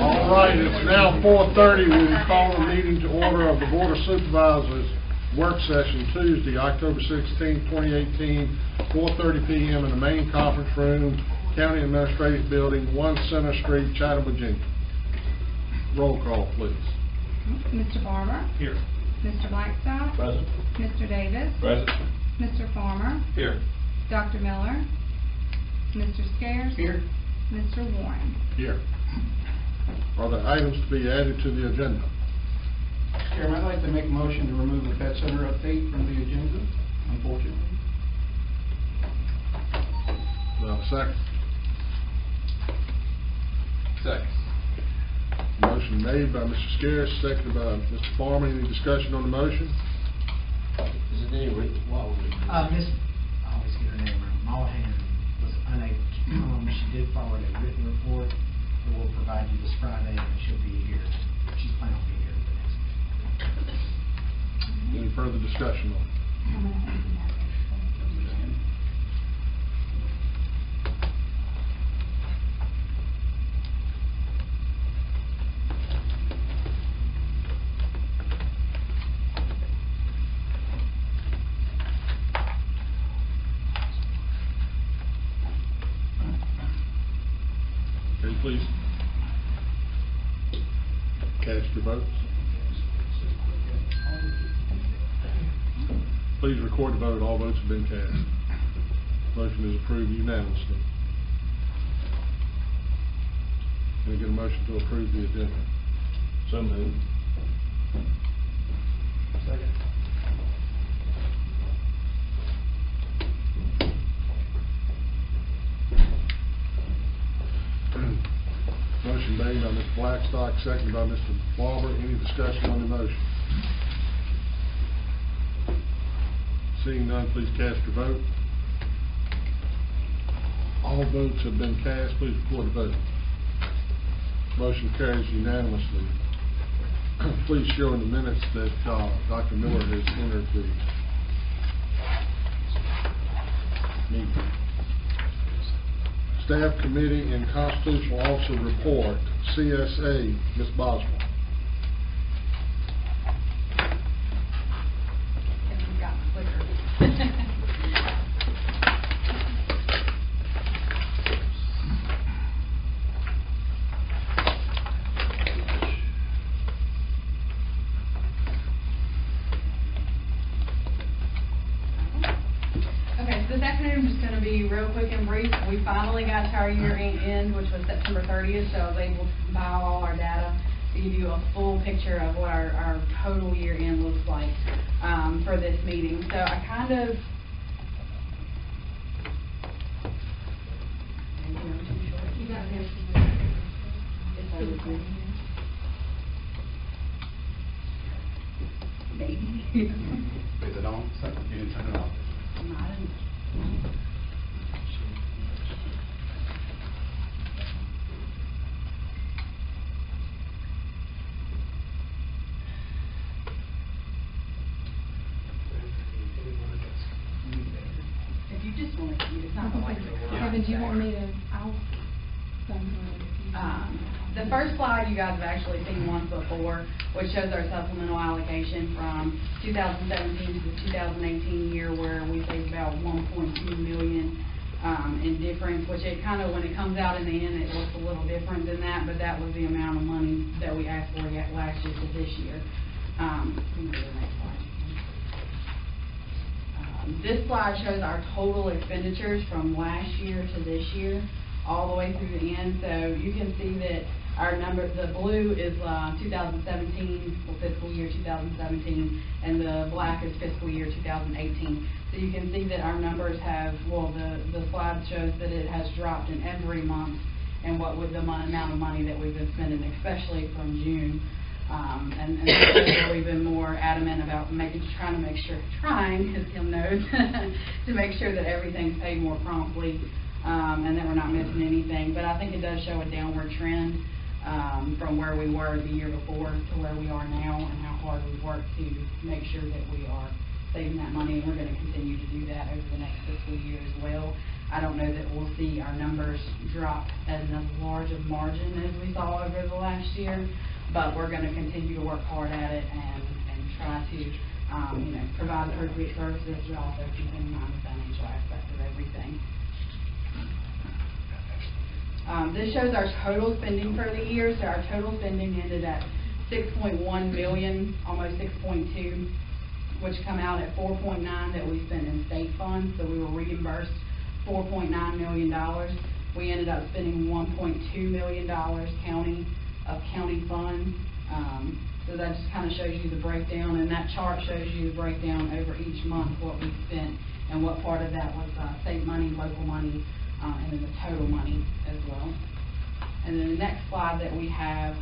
All right, it's now 4:30. We will call the meeting to order of the Board of Supervisors work session Tuesday, October 16, 2018, 4:30 p.m. in the main conference room, County Administrative Building, 1 Center Street, Chatham, Virginia. Roll call, please. Mr. Barber? Here. Mr. Blackstock? Present. Mr. Davis? Present. Mr. Farmer? Here. Dr. Miller? Mr. Scares? Here. Mr. Warren? Here. Are there items to be added to the agenda? Chairman, I'd like to make a motion to remove the pet center update from the agenda, unfortunately. Do I have a second? Second. Motion made by Mr. Scares, seconded by Mr. Farmer. Any discussion on the motion? Is it any reason why we? Miss, I always get her name wrong, Mollahan was unable to come. She did forward a written report that we'll provide you this Friday, and she'll be here. She's planning on being here for the next meeting. Any further discussion on it? Okay, please cast your votes. Please record the vote. All votes have been cast. Motion is approved unanimously. Can I get a motion to approve the agenda? So moved. Second. Motion made by Mr. Blackstock, seconded by Mr. Barber. Any discussion on the motion? Seeing none, please cast your vote. All votes have been cast. Please record the vote. Motion carries unanimously. Please show in the minutes that Dr. Miller has entered the meeting. Staff Committee and Constitutional Officer Report, CSA, Ms. Boswell. Okay, so this afternoon I'm just going to be real quick and brief. We finally got to our year end, which was September 30th, so I was able to compile all our data to give you a full picture of what our total year end looks like for this meeting. So I kind of... Maybe. Is it on? You didn't turn it off. If you just want to see it, it's not like Kevin, do you want me to, I'll the first slide you guys have actually seen once before, which shows our supplemental allocation from 2017 to the 2018 year, where we saved about $1.2 million in difference, which it kind of, when it comes out in the end, it looks a little different than that, but that was the amount of money that we asked for last year to this year. Can we go to the next slide? This slide shows our total expenditures from last year to this year, all the way through the end. So you can see that our number, the blue is 2017, well, fiscal year 2017, and the black is fiscal year 2018. So you can see that our numbers have, well, the slide shows that it has dropped in every month, and what with the amount of money that we've been spending, especially from June. And that's where we've been more adamant about trying to make sure, as Kim knows, to make sure that everything's paid more promptly, and that we're not missing anything. But I think it does show a downward trend from where we were the year before to where we are now, and how hard we've worked to make sure that we are saving that money, and we're going to continue to do that over the next fiscal year as well. I don't know that we'll see our numbers drop as large of margin as we saw over the last year, but we're gonna continue to work hard at it and try to, you know, provide appropriate services, but also keep in mind the financial aspect of everything. This shows our total spending for the year. So our total spending ended at $6.1 million, almost 6.2, which come out at 4.9 that we spent in state funds. So we were reimbursed $4.9 million. We ended up spending $1.2 million county funds. So that just kind of shows you the breakdown, and that chart shows you the breakdown over each month, what we spent, and what part of that was state money, local money, and then the total money as well. And then the next slide that we have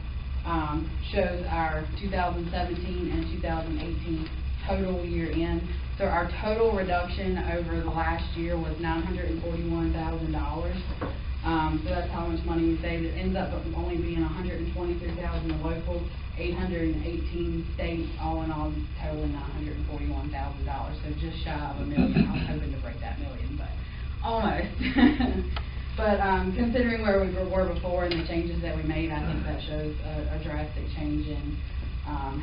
shows our 2017 and 2018 total year end. So our total reduction over the last year was $941,000. So that's how much money we saved. It ends up only being $123,000 local, $818 state, all in all totaling $941,000. So just shy of $1 million. I was hoping to break that million, but almost. But considering where we were before and the changes that we made, I think that shows a drastic change in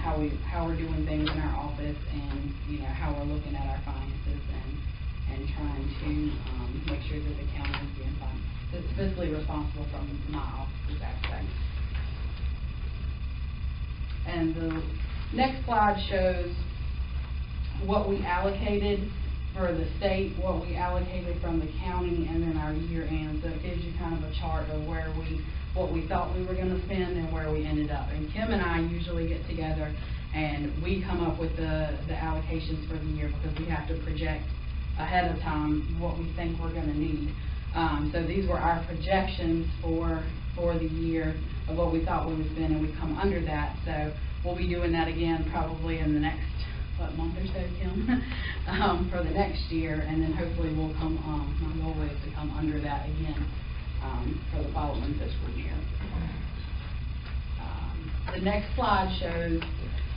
how we're doing things in our office, and you know how we're looking at our finances and trying to make sure that the county is being fiscally responsible from my office's aspect. And the next slide shows what we allocated for the state, what we allocated from the county, and then our year end. So it gives you kind of a chart of what we thought we were going to spend and where we ended up. And Kim and I usually get together and we come up with the allocations for the year, because we have to project ahead of time what we think we're going to need. So these were our projections for the year of what we thought we would spend, and we come under that. So we'll be doing that again probably in the next month or so, Kim, for the next year, and then hopefully we'll come. My goal is to come under that again for the following fiscal year. The next slide shows.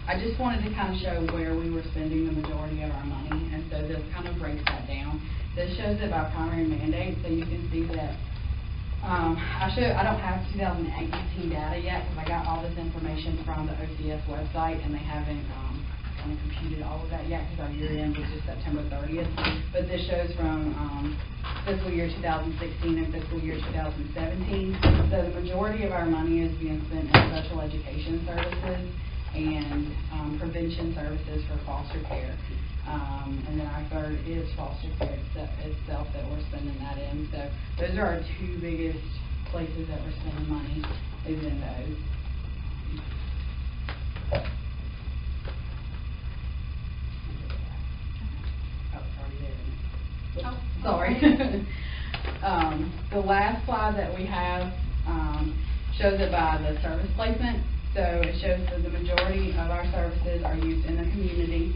I just wanted to kind of show where we were spending the majority of our money, and so this kind of breaks that down. This shows it by primary mandate, so you can see that. I don't have 2018 data yet, because I got all this information from the OCS website, and they haven't kind of computed all of that yet, because our year end was just September 30th. But this shows from fiscal year 2016 and fiscal year 2017. So the majority of our money is being spent in special education services and prevention services for foster care. And then our third is foster care itself that we're spending that in. So those are our two biggest places that we're spending money, is in those. Oh, it's already there. Oh, sorry. The last slide that we have shows it by the service placement. So it shows that the majority of our services are used in the community,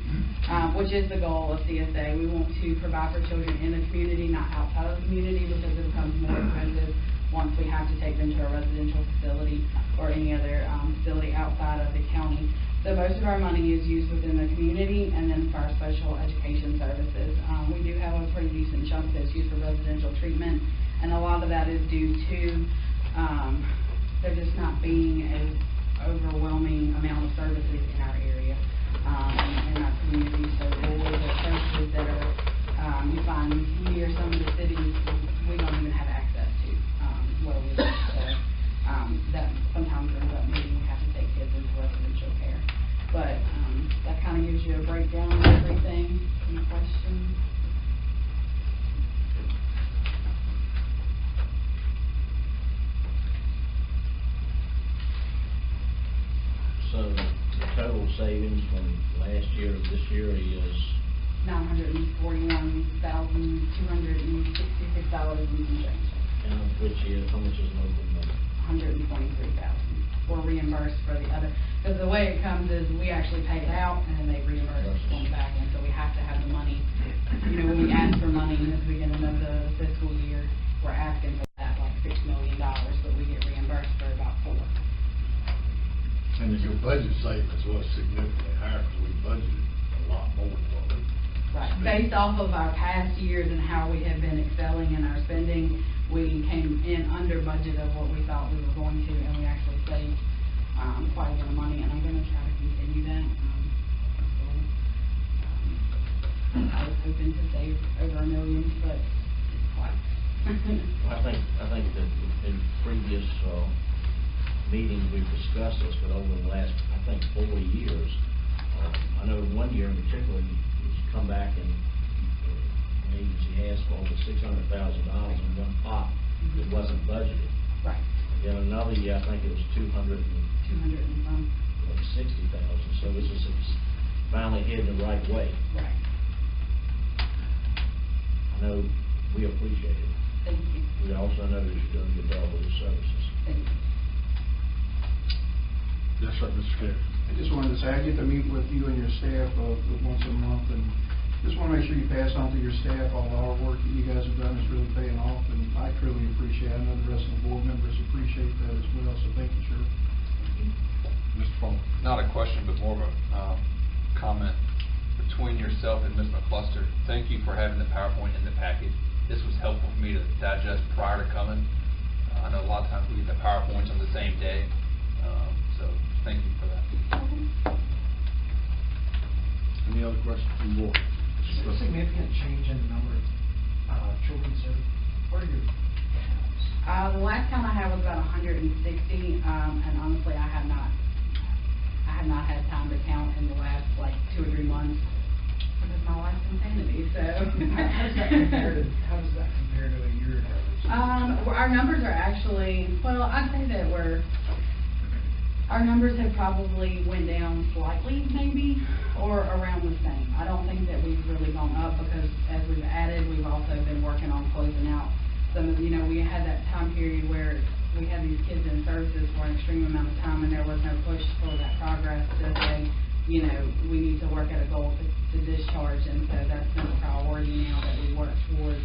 which is the goal of CSA. We want to provide for children in the community, not outside of the community, because it becomes more expensive once we have to take them to a residential facility or any other facility outside of the county. So most of our money is used within the community, and then for our special education services. We do have a pretty decent chunk that's used for residential treatment, and a lot of that is due to there just not being a overwhelming amount of services in our area, in our community. So all of the services that are you find near some of the cities, we don't even have access to where we live. So that sometimes ends up meaning we have to take kids into residential care. But that kind of gives you a breakdown of everything. Any questions? So the total savings from last year to this year is $941,266 and some change. and which is, how much is local money? $123,000. We're reimbursed for the other, because the way it comes is we actually pay it out and then they reimburse us on the back end. So we have to have the money. You know, when we ask for money at the beginning of the fiscal year, we're asking for that like $6 million, but we get reimbursed for about $4 million. And your budget savings was significantly higher, because we budgeted a lot more than what we Right, based off of our past years and how we have been excelling in our spending, we came in under budget of what we thought we were going to, and we actually saved, quite a bit of money, and I'm gonna try to continue that. I was hoping to save over $1 million, but it's quite. I think that in previous meetings, we've discussed this, but over the last, I think, 4 years, I know 1 year in particular, you come back and the agency asked for over $600,000 in one pot that wasn't budgeted. Right. Then another year, I think it was 260,000. 200 and some. So this is finally heading the right way. Right. I know we appreciate it. Thank you. We also know that you're doing a good job with the services. Thank you. Yes, sir, Mr. Carey. I just wanted to say, I get to meet with you and your staff once a month, and just want to make sure you pass on to your staff all the hard work that you guys have done is really paying off, and I truly appreciate it. I know the rest of the board members appreciate that as well, so thank you, sir. Mr. Palmer. Not a question, but more of a comment between yourself and Ms. McCluster. Thank you for having the PowerPoint in the package. This was helpful for me to digest prior to coming. I know a lot of times we get the PowerPoints on the same day, so thank you for that. Any other questions from the board? Is there a significant change in the number of children served? What are your counts? The last count I had was about 160, and honestly, I have not had time to count in the last, like, 2 or 3 months, because my life's insanity, so. How does that compare to a year ago? Our numbers are actually, well, I'd say that our numbers have probably went down slightly, maybe, or around the same. I don't think that we've really gone up, because as we've added, we've also been working on closing out some of, we had that time period where we had these kids in services for an extreme amount of time, and there was no push for that progress to say, we need to work at a goal to discharge, and so that's been a priority now that we work towards.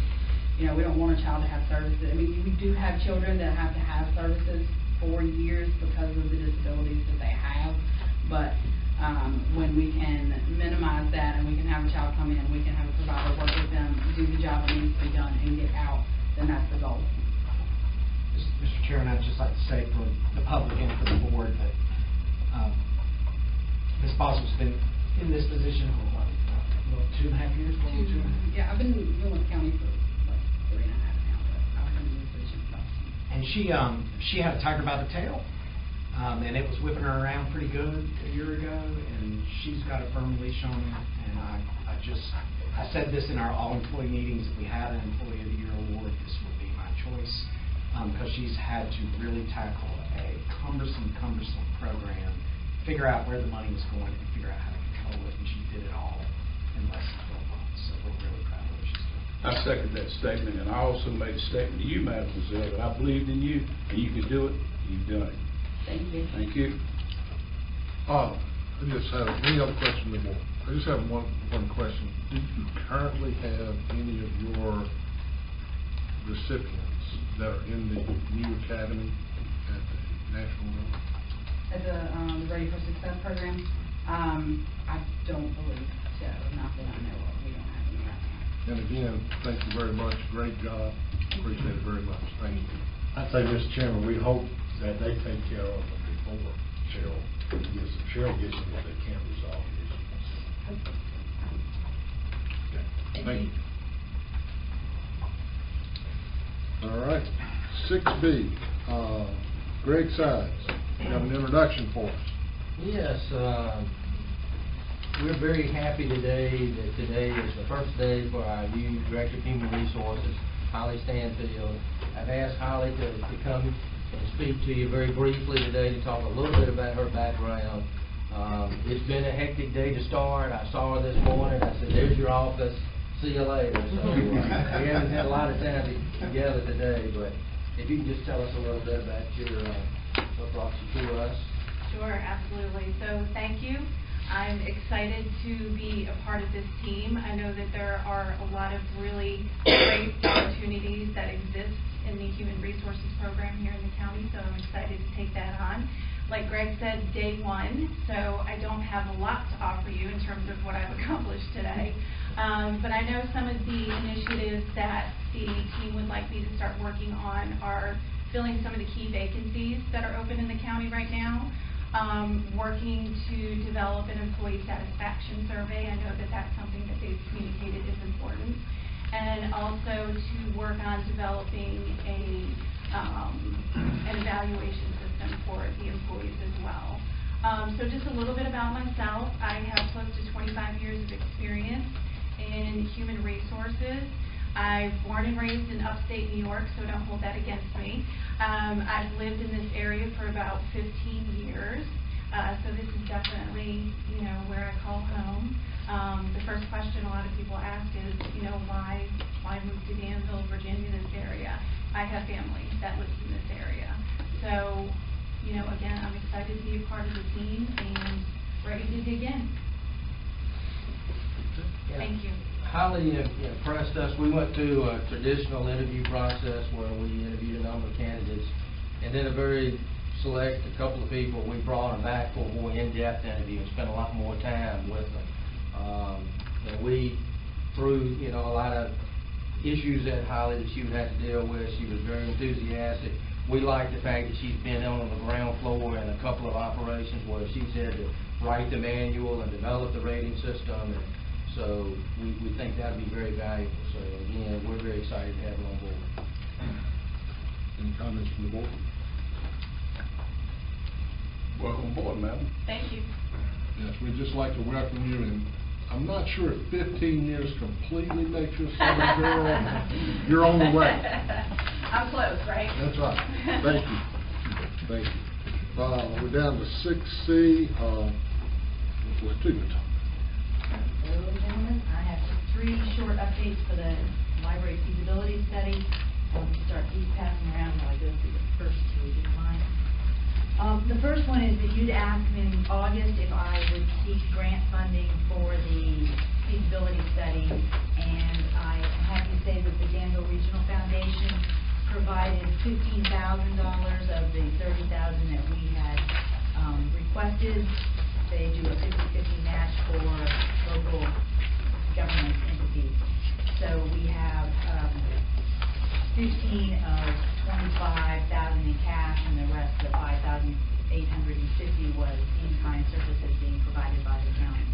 We don't want a child to have services. I mean, we do have children that have to have services for years because of the disabilities that they have, but when we can minimize that and we can have a child come in, we can have a provider work with them, do the job that needs to be done, and get out, then that's the goal. Mr. Chairman, I'd just like to say for the public and for the board that Ms. Boswell's been in this position for what, 2.5 years? Yeah, I've been in Williams County for like 3.5 now, but I've been in this position for about. And she had a tiger by the tail, and it was whipping her around pretty good a year ago, and she's got a firm leash on her. And I said this in our all-employee meetings, if we had an Employee of the Year award, this would be my choice, because she's had to really tackle a cumbersome program, figure out where the money was going, and figure out how to control it, and she did it all in less than 12 months. So we're really proud of what she's doing. I second that statement, and I also made a statement to you, Madam Gazelle, that I believed in you, and you could do it, and you've done it. Thank you. Thank you. I just have, any other question from the board? I just have one question. Do you currently have any of your recipients that are in the new academy at the national level? At the Ready for Success program, I don't believe so, not that I know of. We don't have any right now. And again, thank you very much. Great job. Appreciate it very much. Thank you. I'd say, Mr. Chairman, we hope that they take care of them before Cheryl gets them if they can't resolve the issue. Okay. Thank you. All right. 6B, Greg Sides, you have an introduction for us. Yes, we're very happy today that today is the first day for our new Director of Human Resources, Holly Stanfield. I've asked Holly to come and speak to you very briefly today to talk a little bit about her background. It's been a hectic day to start. I saw her this morning. I said, "There's your office. See you later." So we haven't had a lot of time together today, but if you can just tell us a little bit about your what brought you to us. Sure, absolutely. So thank you. I'm excited to be a part of this team. I know that there are a lot of really great opportunities that exist in the Human Resources program here in the county, so I'm excited to take that on. like Greg said, day one, so I don't have a lot to offer you in terms of what I've accomplished today. But I know some of the initiatives that the team would like me to start working on are filling some of the key vacancies that are open in the county right now, working to develop an employee satisfaction survey. I know that that's something that they've communicated is important. And also to work on developing an evaluation system for the employees as well. So just a little bit about myself. I have close to 25 years of experience in human resources. I'm born and raised in upstate New York, so don't hold that against me. I've lived in this area for about 15 years, so this is definitely, where I call home. The first question a lot of people ask is, why move to Danville, Virginia, this area? I have family that lives in this area. So, again, I'm excited to be a part of the team and ready to dig in. Thank you. Highly impressed us. We went through a traditional interview process where we interviewed a number of candidates, and then a very select couple of people, we brought them back for a more in-depth interview and spent a lot more time with them. And we, through a lot of issues at Holly that she would have to deal with, she was very enthusiastic. We like the fact that she's been on the ground floor in a couple of operations where she's had to write the manual and develop the rating system. And so we think that would be very valuable. So again, we're very excited to have her on board. Any comments from the board? Welcome aboard, madam. Thank you. Yes, we'd just like to welcome you, and I'm not sure if 15 years completely makes you a Southern girl. You're on the way. I'm close, right? That's right. Thank you. Thank you. We're down to 6C. What's to talk? Hello, gentlemen. I have just 3 short updates for the library feasibility study. I'll start these passing around while I go through the first 2, if you don't mind. The first one is that you'd asked in August if I would seek grant funding for the feasibility study, and I am happy to say that the Danville Regional Foundation provided $15,000 of the $30,000 that we had requested. They do a 50-50 match for local government entities. So we have 15 of $25,000 in cash, and the rest of $5,850 was in-kind services being provided by the county.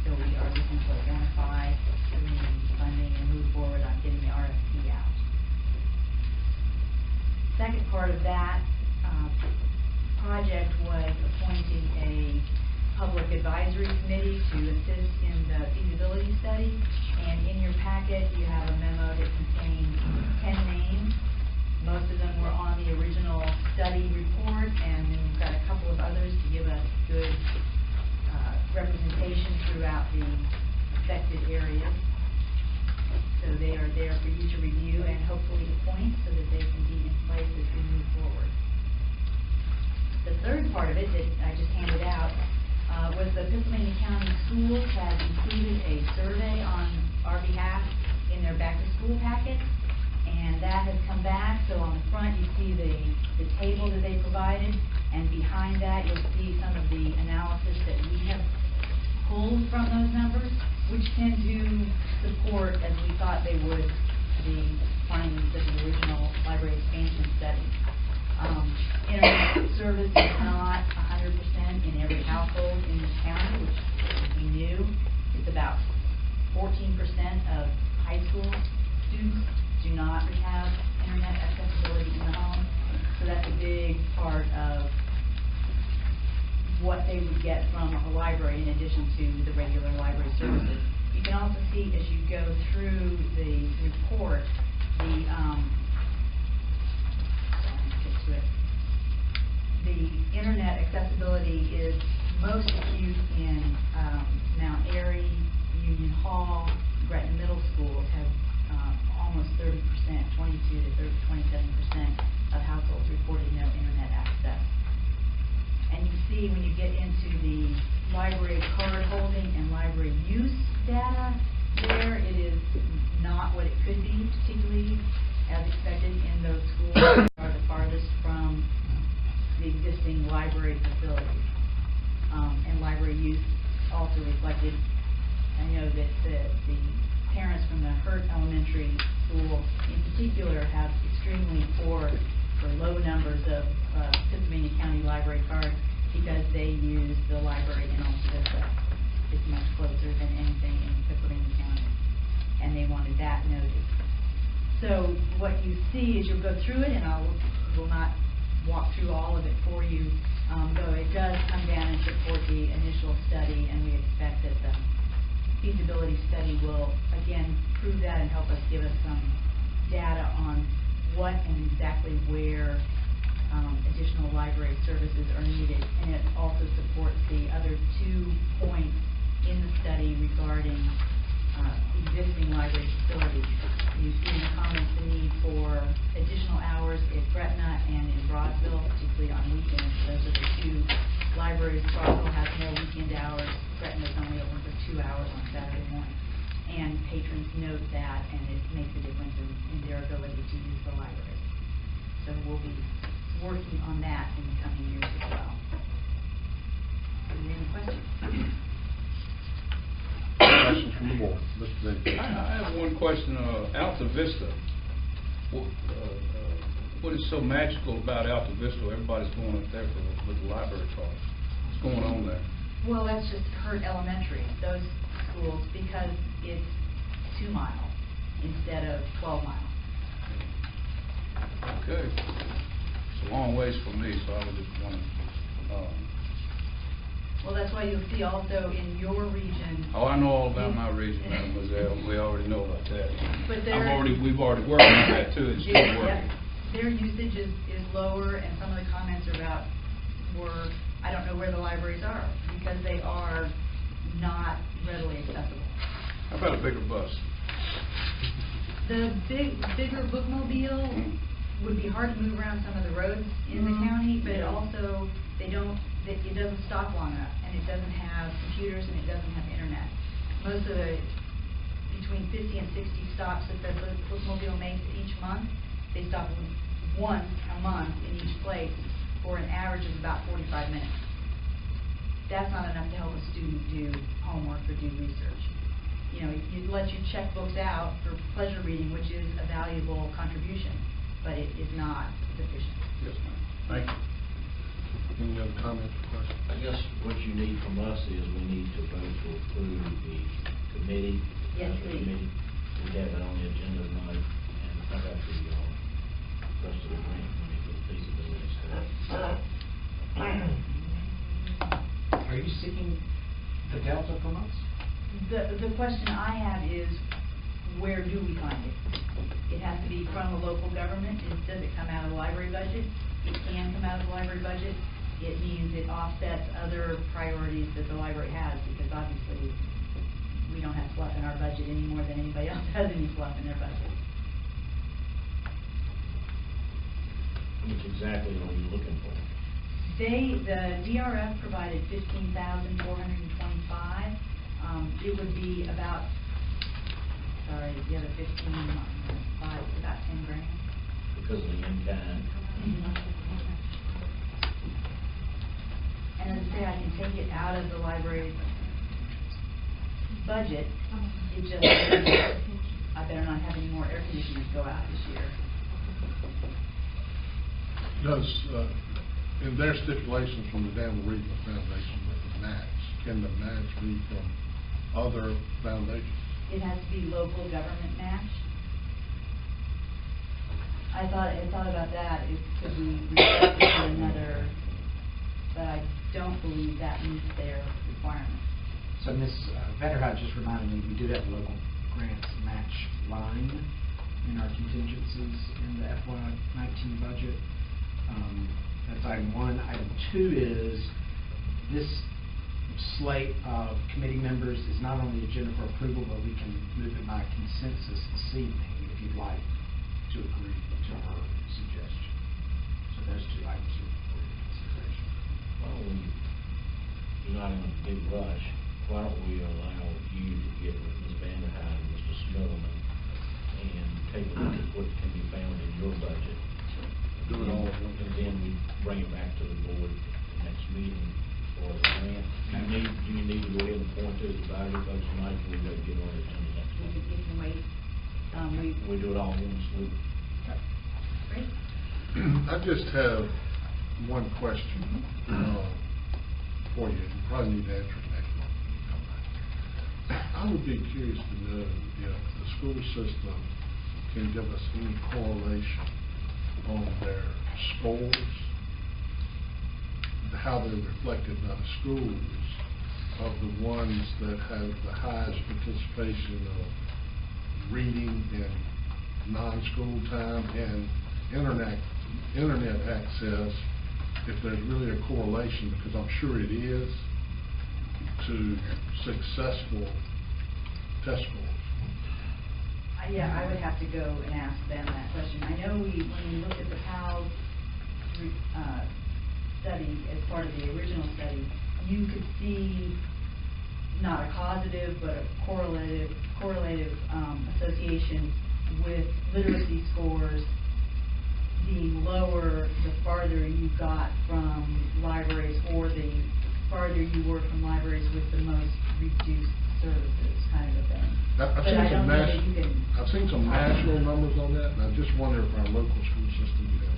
So we are looking to identify community funding and move forward on getting the RFP out. Second part of that project was appointing a public advisory committee to assist in the feasibility study. And in your packet, you have a memo that contains 10 names. Most of them were on the original study report, and then we've got a couple of others to give us good representation throughout the affected areas. So they are there for you to review and hopefully appoint so that they can be in place as we move forward. The third part of it that I just handed out was the Pittsylvania County Schools has included a survey on our behalf in their back-to-school packet, and that has come back. So on the front you see the table that they provided, and behind that you'll see some of the analysis that we have pulled from those numbers, which tend to support, as we thought they would, the findings of the original library expansion study. Internet service is not 100% in every household in this county, which we knew. It's about 14% of high school students do not have internet accessibility in the home. So that's a big part of what they would get from a library in addition to the regular library services. You can also see as you go through the report, the internet accessibility is most acute in Mount Airy, Union Hall, Gretna Middle Schools have almost 30%, 22 to 27% of households reported no internet access. And you see when you get into the library card holding and library use data, there it is not what it could be, particularly as expected in those schools that are the farthest from the existing library facilities. And library use also reflected. I know that the parents from the Hurt Elementary School in particular have extremely poor or low numbers of Pittsylvania County library cards because they use the library in Alta Vista. It's much closer than anything in Pittsylvania County, and they wanted that noted. So what you see is you'll go through it, and will not walk through all of it for you, though it does come down and support the initial study, and we expect that the feasibility study will, again, prove that and help us give us some data on what and exactly where additional library services are needed. And it also supports the other 2 points in the study regarding existing library facilities. You see in the comments the need for additional hours at Gretna and in Broadville, particularly on weekends. Those are the 2 libraries. Broadville has no weekend hours. Gretna is only open for 2 hours on Saturday morning. And patrons note that, and it makes a difference in their ability to use the library. So we'll be working on that in the coming years as well. Any questions? Questions from the board? Mr. Davis. I have one question. Alta Vista. What is so magical about Alta Vista? Everybody's going up there with the library cards. What's going on there? Well, that's just Hurt Elementary, those schools, because it's 2 miles instead of 12 miles. Okay. It's a long ways for me, so I was just wondering. Well, that's why you'll see also in your region. Oh, I know all about my region, Mademoiselle. We already know about that. But we've already worked on that too. It's still working. Their usage is lower, and some of the comments about I don't know where the libraries are, because they are not readily accessible. How about a bigger bus? The bigger bookmobile would be hard to move around some of the roads in the county, but it also, it doesn't stop long enough, and it doesn't have computers, and it doesn't have internet. Most of the, between 50 and 60 stops that the bookmobile makes each month, they stop once a month in each place for an average of about 45 minutes. That's not enough to help a student do homework or do research. You know, it lets you check books out for pleasure reading, which is a valuable contribution, but it is not sufficient. Yes, ma'am. Thank you. Any other comments or questions? I guess what you need from us is we need to vote to approve the committee. Yes, please. Committee. We have it on the agenda tonight, and I got the rest of the grant money for the feasibility study. Are you seeking the delta from us? The question I have is, where do we find it? It has to be from the local government. Does it come out of the library budget? It can come out of the library budget. It means it offsets other priorities that the library has, because obviously we don't have fluff in our budget any more than anybody else has any fluff in their budget. Which exactly are you looking for? The DRF provided $15,425. It would be about, the other 15, about 10 grand. Because of the in-kind. And as I say, I can take it out of the library budget. It just, I better not have any more air conditioners go out this year. Does, in their stipulations from the Daniel Regional Foundation with the match, can the match be from other foundations? It has to be local government match. I thought about that. Could we request it to another, but I don't believe that meets their requirements. So Ms. Vetterhide just reminded me, we do have a local grants match line in our contingencies in the FY19 budget. That's item 1. Item 2 is this slate of committee members is not on the agenda for approval, but we can move it by consensus this evening if you'd like to agree to her suggestion. So those 2 items are for your consideration. Why don't we, you're not in a big rush, why don't we allow you to get with Ms. Vanderheide and Mr. Smillman and take a look at what can be found in your budget Do it all at once. And then we bring it back to the board the next meeting for the grant. Do you need to go ahead and point to the value folks tonight, or we wait to get on the agenda next You month? can wait, We do it all in one swoop. great. I just have one question for you. You probably need to answer it next month. I would be curious to know if the school system can give us any correlation on their scores, how they're reflected by the schools, of the ones that have the highest participation of reading in non-school time and internet access, if there's really a correlation, because I'm sure it is, to successful test scores. Yeah, I would have to go and ask them that question. I know when we looked at the PALS study as part of the original study, you could see not a causative, but a correlative association with literacy scores being lower the farther you got from libraries, or the farther you were from libraries with the most reduced services, kind of a thing. I've But I don't know that you can. I've seen some national numbers on that, and I just wonder if our local school system can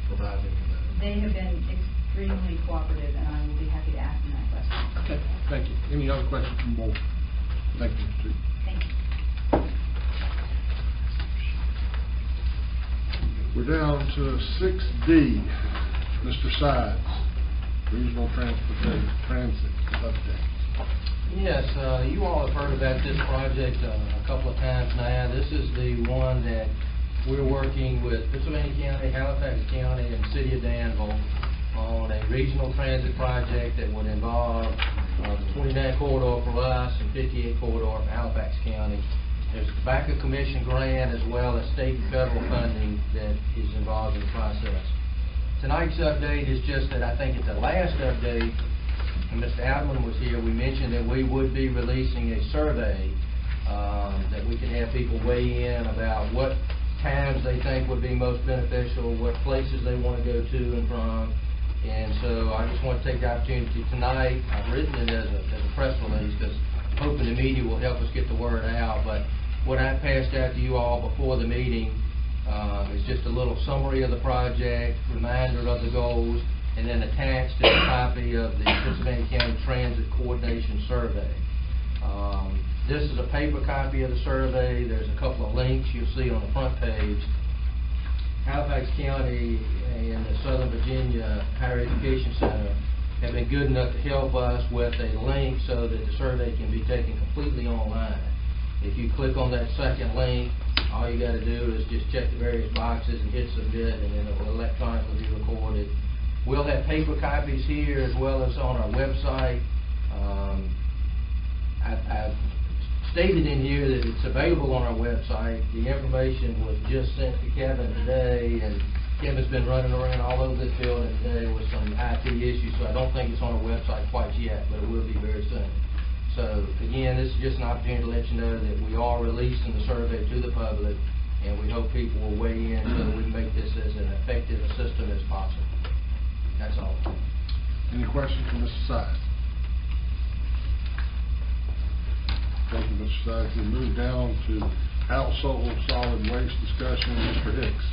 provide any of that. They have been extremely cooperative, and I will be happy to ask them that question. Okay, thank you. Any other questions from the board? Thank you, Mr. Chief. Thank you. We're down to 6D, Mr. Sides, Regional Transit Update. Yes, you all have heard about this project a couple of times now. This is the one that we're working with Pittsylvania County, Halifax County, and the City of Danville on a regional transit project that would involve the 29 corridor for us and 58 corridor for Halifax County. There's a tobacco commission grant as well as state and federal funding that is involved in the process. Tonight's update is just that I think at the last update, when Mr. Adlin was here, we mentioned that we would be releasing a survey that we can have people weigh in about what times they think would be most beneficial, what places they want to go to and from. And so I just want to take the opportunity tonight. I've written it as a press release because I'm hoping the media will help us get the word out. But what I passed out to you all before the meeting is just a little summary of the project, reminder of the goals, and then attached is a copy of the Pittsylvania County Transit Coordination Survey. This is a paper copy of the survey. There's a couple of links you'll see on the front page. Halifax County and the Southern Virginia Higher Education Center have been good enough to help us with a link so that the survey can be taken completely online. If you click on that second link, all you got to do is just check the various boxes and hit submit, and then it will electronically be recorded. We'll have paper copies here as well as on our website. I've stated in here that it's available on our website. The information was just sent to Kevin today, and Kevin's been running around all over this building today with some IT issues, so I don't think it's on our website quite yet, but it will be very soon. So again, this is just an opportunity to let you know that we are releasing the survey to the public, and we hope people will weigh in so that we can make this as an effective a system as possible. That's all. Any questions from Mr. Sides? Thank you, Mr. Sides. We move down to household solid waste discussion. Mr. Hicks.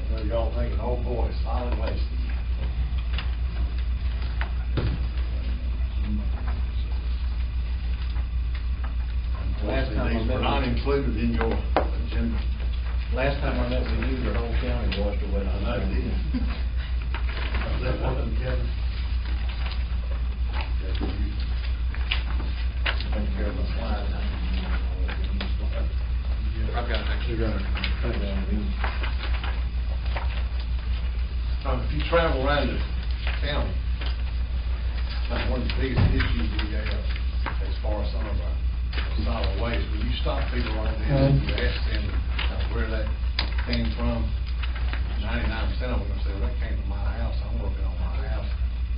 I know y'all thinking, oh boy, solid waste. Last time I These met were not with you- included in your agenda. Last time I met with you, the whole county washed away. I know, did. Is that working, Kevin? Take care of the slide. I've got it next You year. got it. If you travel around the county, that's one of the biggest issues we have as far as some of our solid waste. When you stop people on there and you ask them where that came from, 99% of them will say, well, that came from my house. I'm working on my house,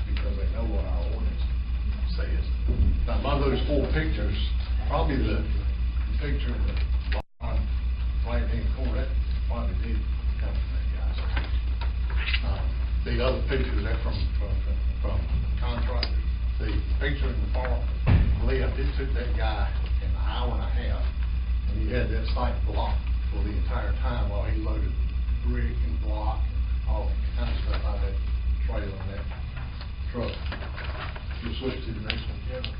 because they know what our ordinance says. Now, among those four pictures, probably the picture did come from that guy's house. The other pictures that from contractors, the picture in the far left, it took that guy an hour and a half, and he had that site blocked for the entire time while he loaded brick and block and all kind of stuff out of that trailer and that truck. We'll switch to the next one, Kevin.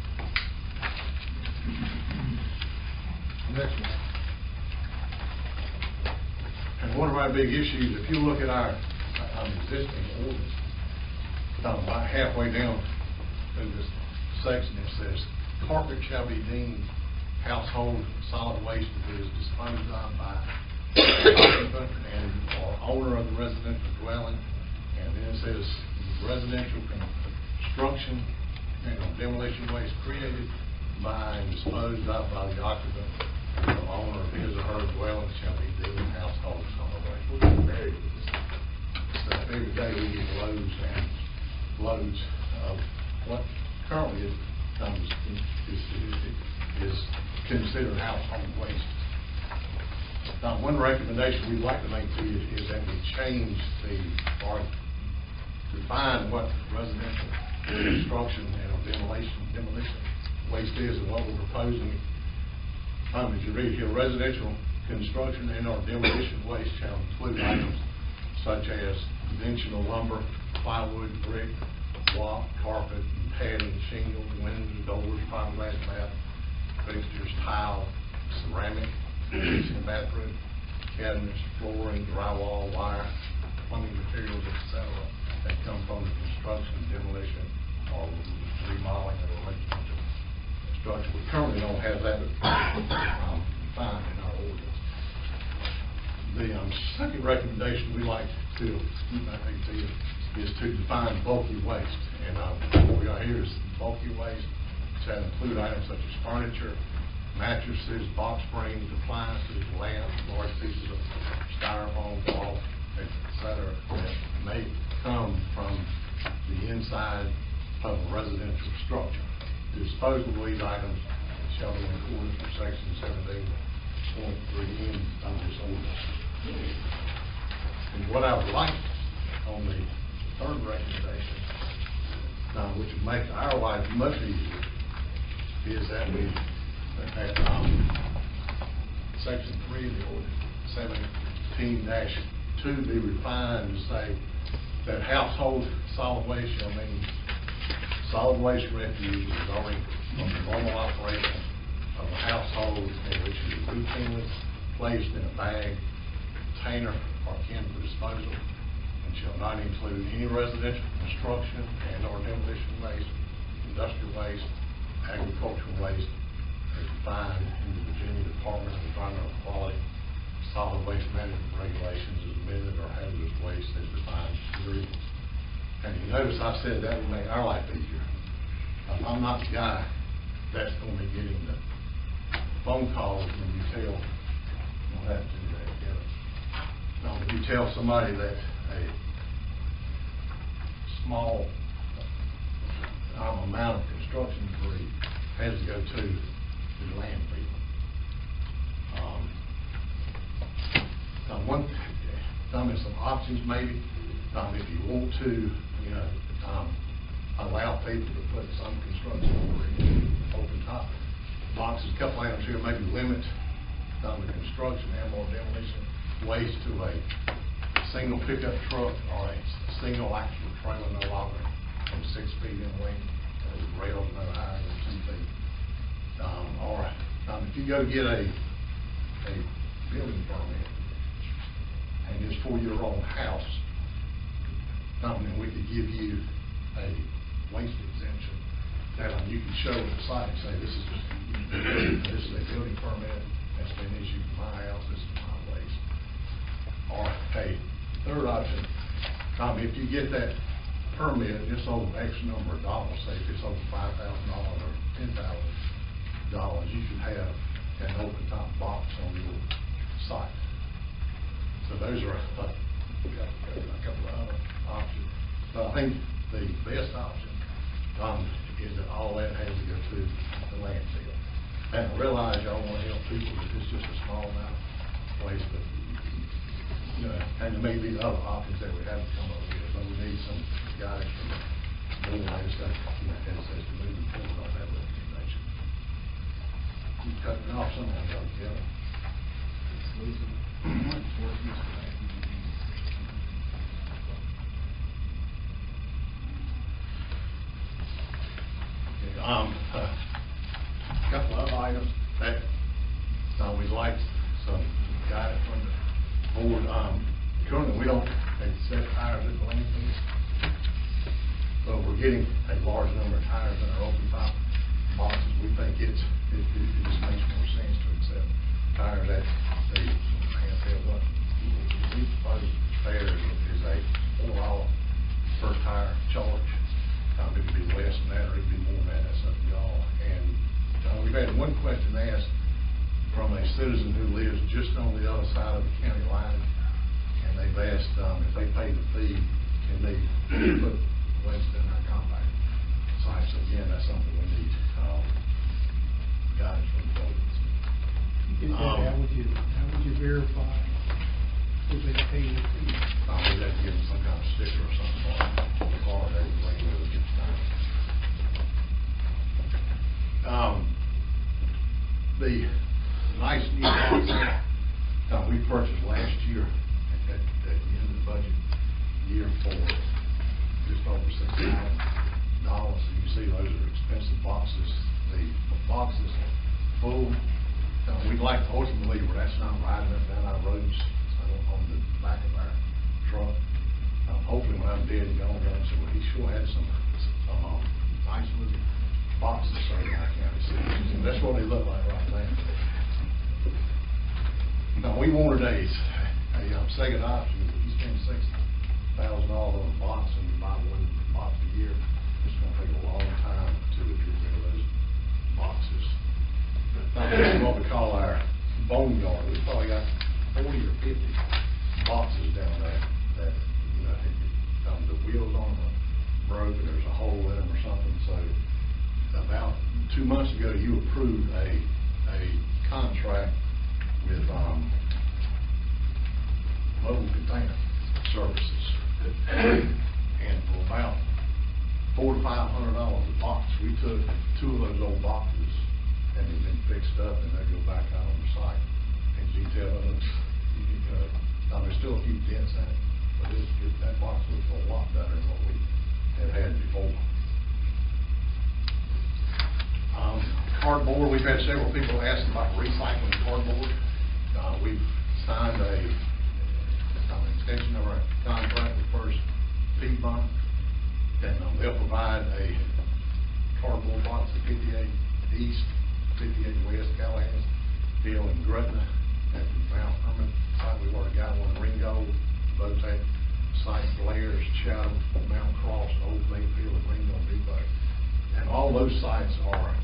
Next one. And one of our big issues, if you look at our existing ordinance, about halfway down through this section, it says, carpet shall be deemed household solid waste that is disposed of by the occupant and or owner of the residential dwelling. And then it says residential construction and demolition waste created by and disposed of by the occupant and the owner of his or her dwelling shall be deemed household solid waste. We're getting married with this stuff. Every day we get loads and loads of what currently is considered household waste. Now, one recommendation we'd like to make to you is that we change or define what residential construction and demolition waste is and what we're proposing. As you read here, residential construction and or demolition waste shall include items such as conventional lumber, plywood, brick, block, carpet, and padding, shingles, windows, doors, fiberglass mat, fixtures, tile, ceramic, and bathroom, cabinets, flooring, drywall, wire, plumbing materials, etc. that come from the construction, demolition, or remodeling of a residential structure. We currently don't have that defined in our ordinance. The second recommendation we like to make to you is to define bulky waste. And what we got here is bulky waste, which that include items such as furniture, mattresses, box springs, appliances, lamps, large pieces of styrofoam, cloth, etc. that may come from the inside of a residential structure. Disposal of these items shall be in accordance with section 17.3 of this ordinance. And what I would like on the third recommendation, which would make our life much easier, is that we at section 3 of the ordinance, 17-2, be refined to say that household solid waste shall mean solid waste refuse resulting from the normal operation of a household in which it is routinely placed in a bag, container, or can for disposal, and shall not include any residential construction and or demolition waste, industrial waste, agricultural waste, as defined in the Virginia Department of Environmental Quality Solid Waste Management Regulations as amended, or hazardous waste as defined in the. And you notice I said that would make our life easier. I'm not the guy that's going to be getting the phone calls when you tell, you don't have to do that together. Now, when you tell somebody that a small amount of construction debris has to go to the landfill. Some options maybe, if you want to, allow people to put some construction debris open top boxes. A couple items here, maybe limit the construction and or demolition waste to a single pickup truck or a single axle trailer no longer than 6 feet in length, with rails no higher than 2 feet. Or if you go to get a building permit and it's for your own house, then we could give you a waste exemption that you can show on the site and say, this is a building permit that's been issued for my house, this is my waste. Or a third option, if you get that permit, it's over X number of dollars, say if it's over $5,000 or $10,000, you should have an open top box on your site. So those are a couple of other options. But I think the best option is that all that has to go to the landfill. And I realize y'all want to help people if it's just a small amount of waste, but you know, and there may be other options that we haven't come up with, but we need some guidance from the board and stuff, you know, as to moving forward on that recommendation. Keep cutting off somehow, yeah. Couple of items that we'd like some guidance from the board. Currently, we don't accept tires at the landfill, but we're getting a large number of tires in our open top boxes. We think it just makes more sense to accept tires at the landfill. What we propose there is a $4 per tire charge. It could be less than that, or it could be more than that. That's up to y'all. And we've had one question asked from a citizen who lives just on the other side of the county line, and they've asked if they pay the fee, can they put waste in our compact site? So again, that's something we need guidance from the board. How would you verify if they pay the fee? We'd have to give them some kind of sticker or something on the car that would bring it against the nice new box we purchased last year at the end of the budget year for just over $6,000. So you see those are expensive boxes. The boxes full. We'd like to ultimately, where that's not riding up down our roads on the back of our truck. Hopefully when I'm dead and gone, so he sure had some nice little boxes serving our county citizens, and that's what they look like right now. Now, we wanted a second option. If you spend $6,000 on a box and you buy one box a year, it's going to take a long time to get rid of those boxes. This is what we call our boneyard. We've probably got 40 or 50 boxes down there that, you know, the wheels on them are broken, there's a hole in them or something. So about 2 months ago, you approved a contract with mobile container services, and for about $400 to $500 a box, we took 2 of those old boxes and they've been fixed up, and they go back out on the site. And you tell them, there's still a few dents in it, but that box looks a lot better than what we have had before. Cardboard, we've had several people asking about recycling cardboard. We've signed an extension of our contract with First Piedmont, and they'll provide a cardboard box at 58 East, 58 West, Callahan, Hill, and Gretna at the Mount Herman site. We've already got one in Ringo, Botec site, Blair's, Chatham, Mount Cross, Old Mayfield, and Ringo Depot. And all those sites are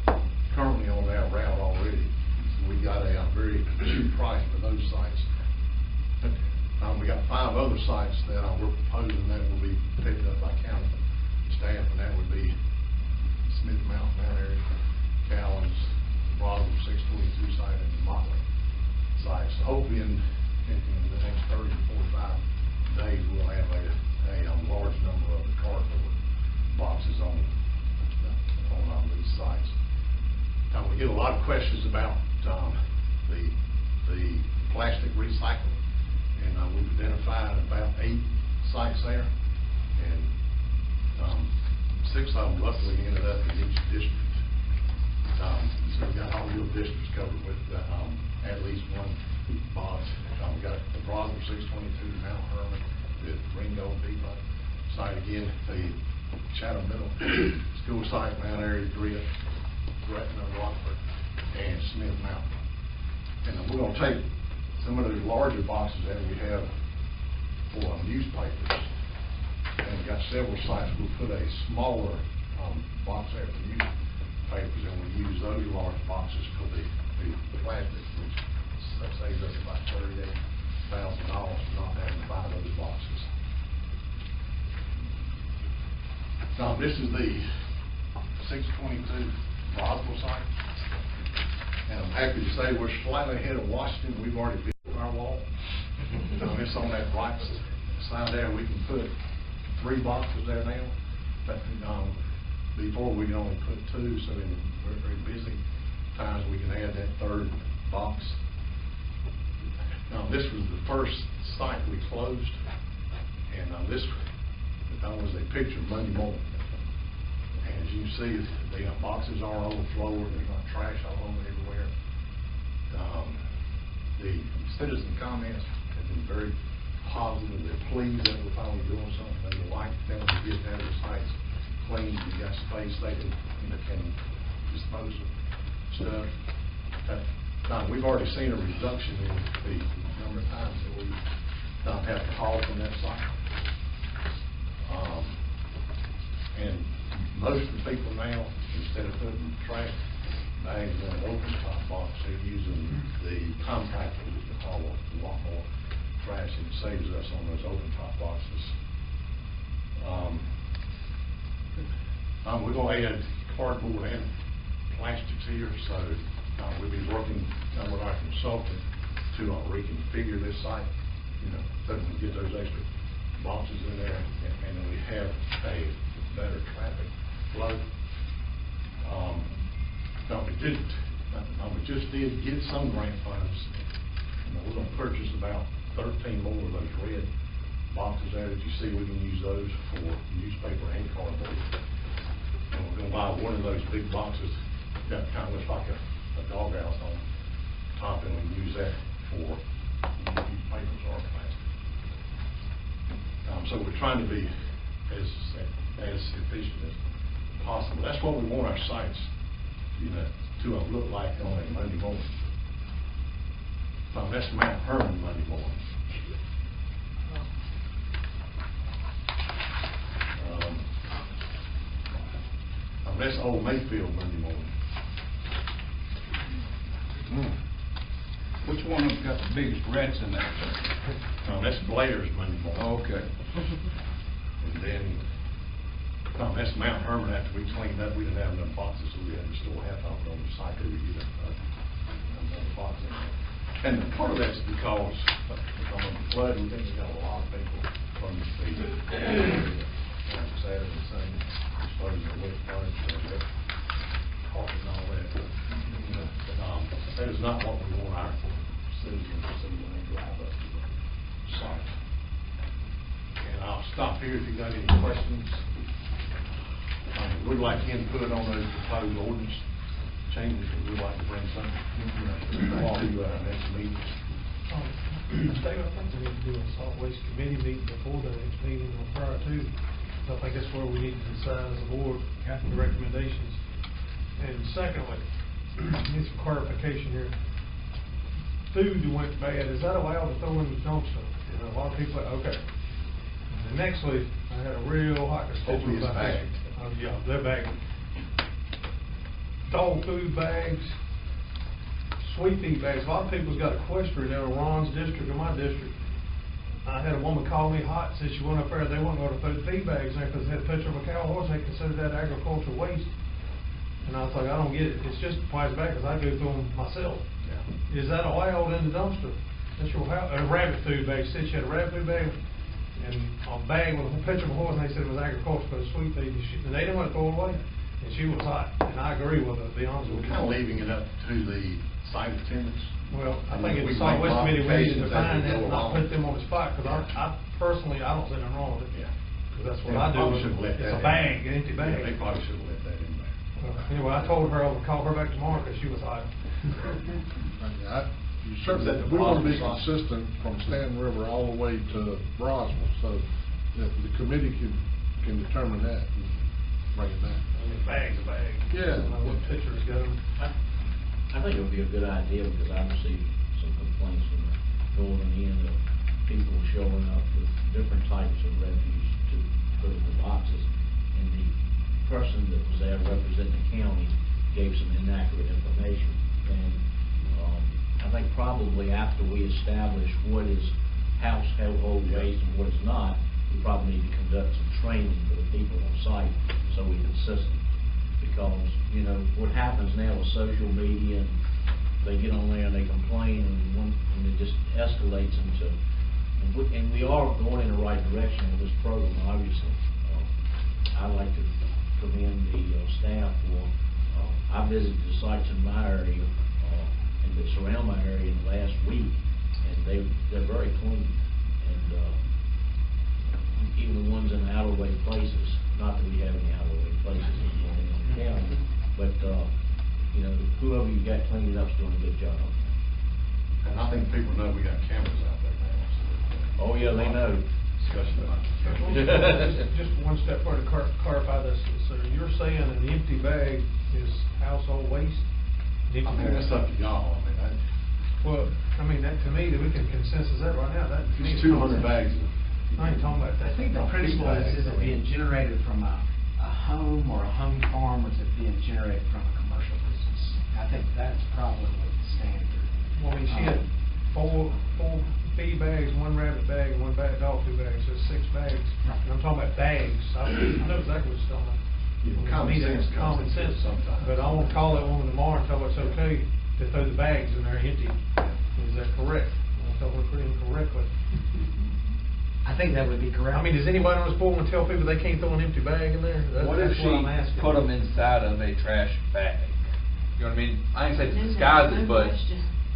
currently on that route already. So we got a very cheap price for those sites. We got 5 other sites that we're proposing that will be picked up by county staff, and that would be Smith Mountain, Mount Airy, Callens, Roswell 622 site, and the Motley site. So hopefully in the next 30 to 45 days, we'll have a large number of the cardboard boxes on these sites. We get a lot of questions about the plastic recycling, and we've identified about 8 sites there, and 6 of them luckily ended up in each district. So we got all your districts covered with at least one box. We got the Roswell 622, Mount Herman, the Ringo Depot site again, the Chatham Middle School site, Mount Airy, Gretna, Rockford, and Smith Mountain. And we're going to take some of those larger boxes that we have for newspapers, and we've got several sites. We'll put a smaller box there for newspapers, and we use those large boxes for the plastic, which saves us about $38,000 for not having to buy those boxes. Now, this is the 622 Roswell site, and I'm happy to say we're slightly ahead of Washington. We've already built our wall. It's on that right side there, we can put 3 boxes there now, but, before we can only put 2, so in very, very busy times, we can add that 3rd box. Now, this was the first site we closed, and, this was a picture Monday morning. And as you see, the boxes are on the floor, there's not trash all over everywhere. The citizen comments have been very positive, they're pleased that we're finally doing something, they would like them to get out of the sites clean, you got space, they can dispose of stuff. Now, we've already seen a reduction in the number of times that we not have to haul from that site. And most of the people now, instead of putting trash bags in an open top box, they're using the compactor to haul a lot more trash, and it saves us on those open top boxes. We're going to add cardboard and plastics here, so we'll be working with our consultant to reconfigure this site, so we can get those extra boxes in there, and then we have a better traffic flow. We just did get some grant funds. We're going to purchase about 13 more of those red boxes there that you see. We can use those for newspaper and cardboard. And we're going to buy one of those big boxes that kind of looks like a doghouse on top, and we can use that for newspapers or plastic. So we're trying to be as efficient as possible. That's what we want our sites, to look like on a Monday morning. That's Mount Herman Monday morning. That's Old Mayfield Monday morning. Which one of them got the biggest rats in there? That's Blair's Monday morning. Okay. And then, that's Mount Herman. After we cleaned up, we didn't have enough boxes, so we had to store half of it on the site to get another box in there. And part of that's because on the flood, we think we got a lot of people from the street. Saturday and Sunday, disposing of wet furniture, wet carpet and all that. That is not what we want our citizens to see when they drive up to the site. And I'll stop here if you got any questions. We'd like input on those proposed ordinance changes, and we'd like to bring some to our next meeting. Dave, I think we need to do a solid waste committee meeting before the next meeting or prior to. I think that's where we need to decide as a board, after the recommendations. And secondly, need some clarification here. Food went bad, is that allowed to throw in the dumpster? A lot of people say, okay. And nextly, I had a real hot discussion about this. Yeah, they're bagged. Dog food bags, sweet pea bags. A lot of people's got equestrian there in Ron's district or my district. I had a woman call me hot, said she went up there, they weren't going to put feed bags there because they had a picture of a cow horse, they considered that agricultural waste. And I was like, I don't get it. It's just twice back because I go through them myself. Yeah. Is that allowed in the dumpster? That's your house. A rabbit food bag. She said she had a rabbit food bag and a bag with a picture of a horse, and they said it was agricultural because it's sweet feed. And they didn't want to throw it away. And she was hot. And I agree with her, to be honest with you. We're kind of leaving it up to the site attendants. Well, I think in the solid waste committee, we need to define that and not put them on the spot, because I personally, I don't see nothing wrong with it. Yeah. Because that's what I do. It's a bag, an empty bag. Yeah, they probably should have let that in there. Anyway, I told her I would call her back tomorrow because she was hot. We want to be consistent from Stanton River all the way to Roswell, so if the committee can determine that and bring it back. I mean, bag's a bag. Yeah. I don't know what pictures go. I think it would be a good idea, because I've received some complaints from the northern end of people showing up with different types of refuse to put in the boxes, and the person that was there representing the county gave some inaccurate information. And I think probably after we establish what is household waste and what is not, we probably need to conduct some training for the people on site so we're consistent. Because, what happens now with social media, and they get on there and they complain, and it just escalates into And we are going in the right direction with this program, obviously. I'd like to commend the staff for, I visited the sites in my area, and that surround my area in the last week, and they're very clean. And even the ones in the out-of-the-way places, not that we have any out-of-the-way places in the county, but, you know, whoever you got cleaning up's doing a good job. And I think people know we got cameras out there now, so. Oh, yeah, they know. Discussion about Just one step further to clarify this, so you're saying an empty bag is household waste? I mean, that's up to y'all, I mean, Well, I mean, that, to me, that we can consensus that right now, that. to me it's is 200 bags. I ain't talking about that. I think the principle is it being generated from a home or a home farm, or is it being generated from a commercial business? I think that's probably what the standard. Well, I mean, she had four feed bags, one rabbit bag, and one dog food bag, so it's 6 bags. Right. And I'm talking about bags, I know exactly what you're talking about. Yeah, common To me, sense that's comes common into it sense. sometimes. But I won't call that woman tomorrow and tell her it's okay to throw the bags in there empty. Is that correct? I'll tell her incorrectly. I think that would be correct. I mean, does anybody on this board want to tell people they can't throw an empty bag in there? What if That's she what I'm asking. put them inside of a trash bag? You know what I mean? I ain't say to disguise it, but,